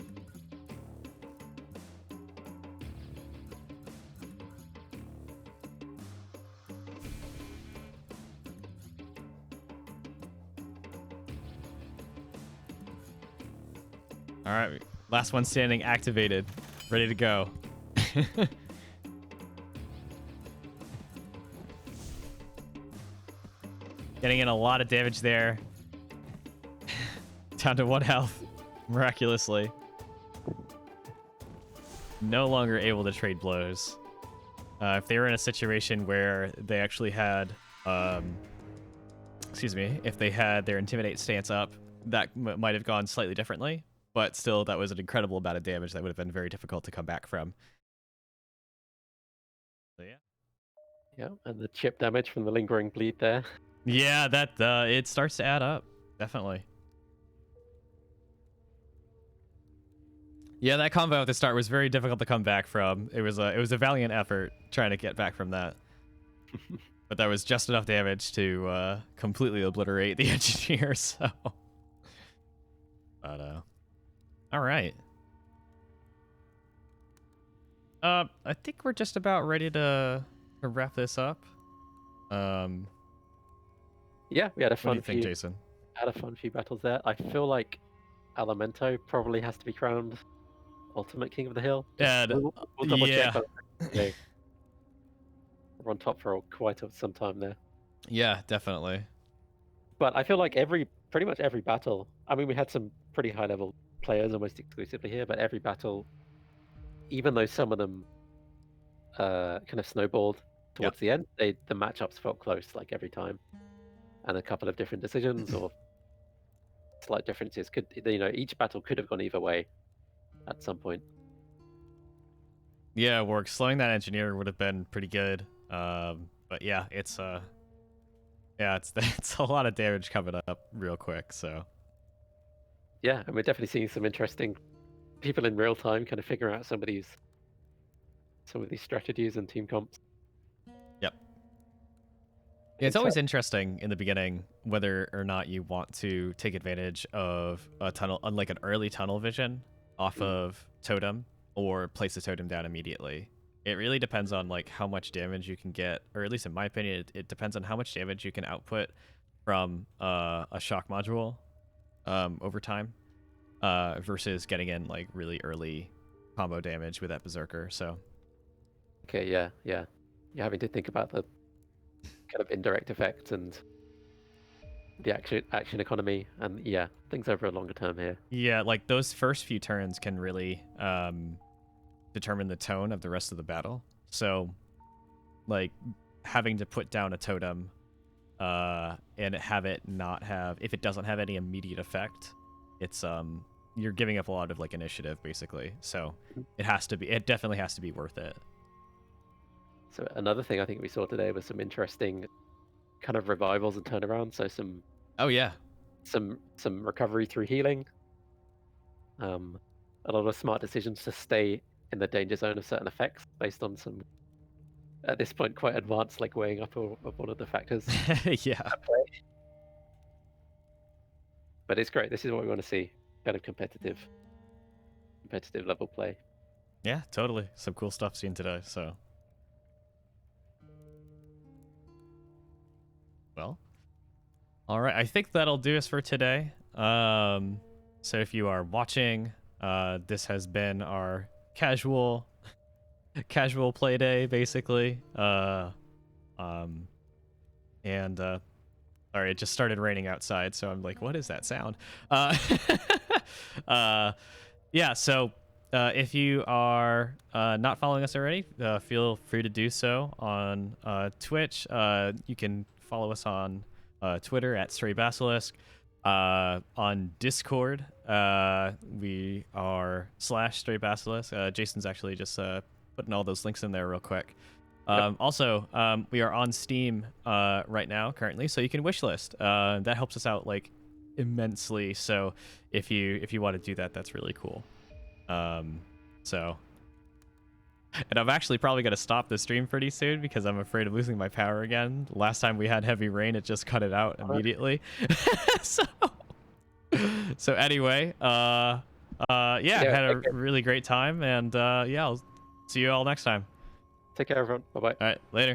S1: All right, last one standing activated, ready to go. Getting in a lot of damage there. Down to 1 health, miraculously. No longer able to trade blows. If they were in a situation where they actually had, if they had their Intimidate stance up, that might have gone slightly differently. But still, that was an incredible amount of damage that would have been very difficult to come back from. So yeah.
S2: Yeah, and the chip damage from the lingering bleed there.
S1: Yeah, that it starts to add up, definitely. Yeah, that combo at the start was very difficult to come back from. It was a valiant effort trying to get back from that. But that was just enough damage to completely obliterate the engineer. So, but all right. I think we're just about ready to wrap this up.
S2: Yeah, we had a fun
S1: What do you think, Jason?
S2: Had a fun few battles there. I feel like Alimento probably has to be crowned Ultimate King of the Hill. We'll double check. Okay. We're on top for quite some time there.
S1: Yeah, definitely.
S2: But I feel like pretty much every battle. I mean, we had some pretty high level players almost exclusively here, but every battle, even though some of them kind of snowballed towards the end, the matchups felt close like every time, and a couple of different decisions or slight differences could, each battle could have gone either way at some point.
S1: Yeah, work. Slowing that engineer would have been pretty good. But yeah, it's a lot of damage coming up real quick. So
S2: yeah, and we're definitely seeing some interesting people in real time kind of figure out some of these strategies and team comps.
S1: Yep. Yeah, it's always interesting in the beginning whether or not you want to take advantage of a tunnel, unlike an early tunnel vision off of totem, or place the totem down immediately. It really depends on like how much damage you can get, or at least in my opinion, it depends on how much damage you can output from a shock module over time versus getting in like really early combo damage with that Berserker. So
S2: okay, yeah, you're having to think about the kind of indirect effects and the action economy, and yeah, things over a longer term here.
S1: Yeah, like those first few turns can really determine the tone of the rest of the battle. So like having to put down a totem and have it not have, if it doesn't have any immediate effect, it's you're giving up a lot of like initiative basically. So it definitely has to be worth it.
S2: So another thing I think we saw today was some interesting kind of revivals and turnarounds. So some recovery through healing. A lot of smart decisions to stay in the danger zone of certain effects based on some, at this point, quite advanced like weighing up of one of the factors.
S1: Yeah.
S2: But it's great. This is what we want to see. Kind of competitive level play.
S1: Yeah, totally. Some cool stuff seen today. So, well, all right. I think that'll do us for today. So if you are watching, this has been our casual play day, basically. Sorry, it just started raining outside, so I'm like, what is that sound? Yeah, so if you are not following us already, feel free to do so on Twitch. You can follow us on Twitter at Stray Basilisk. On Discord, we are /Stray Basilisk. Jason's actually just putting all those links in there real quick. Also, we are on Steam right now currently, so you can wishlist. That helps us out like immensely. So if you want to do that, that's really cool. So, and I'm actually probably gonna stop the stream pretty soon because I'm afraid of losing my power again. Last time we had heavy rain, it just cut it out immediately. So anyway, yeah, had a really great time, and yeah, I'll see you all next time.
S2: Take care, everyone. Bye-bye.
S1: All right, later.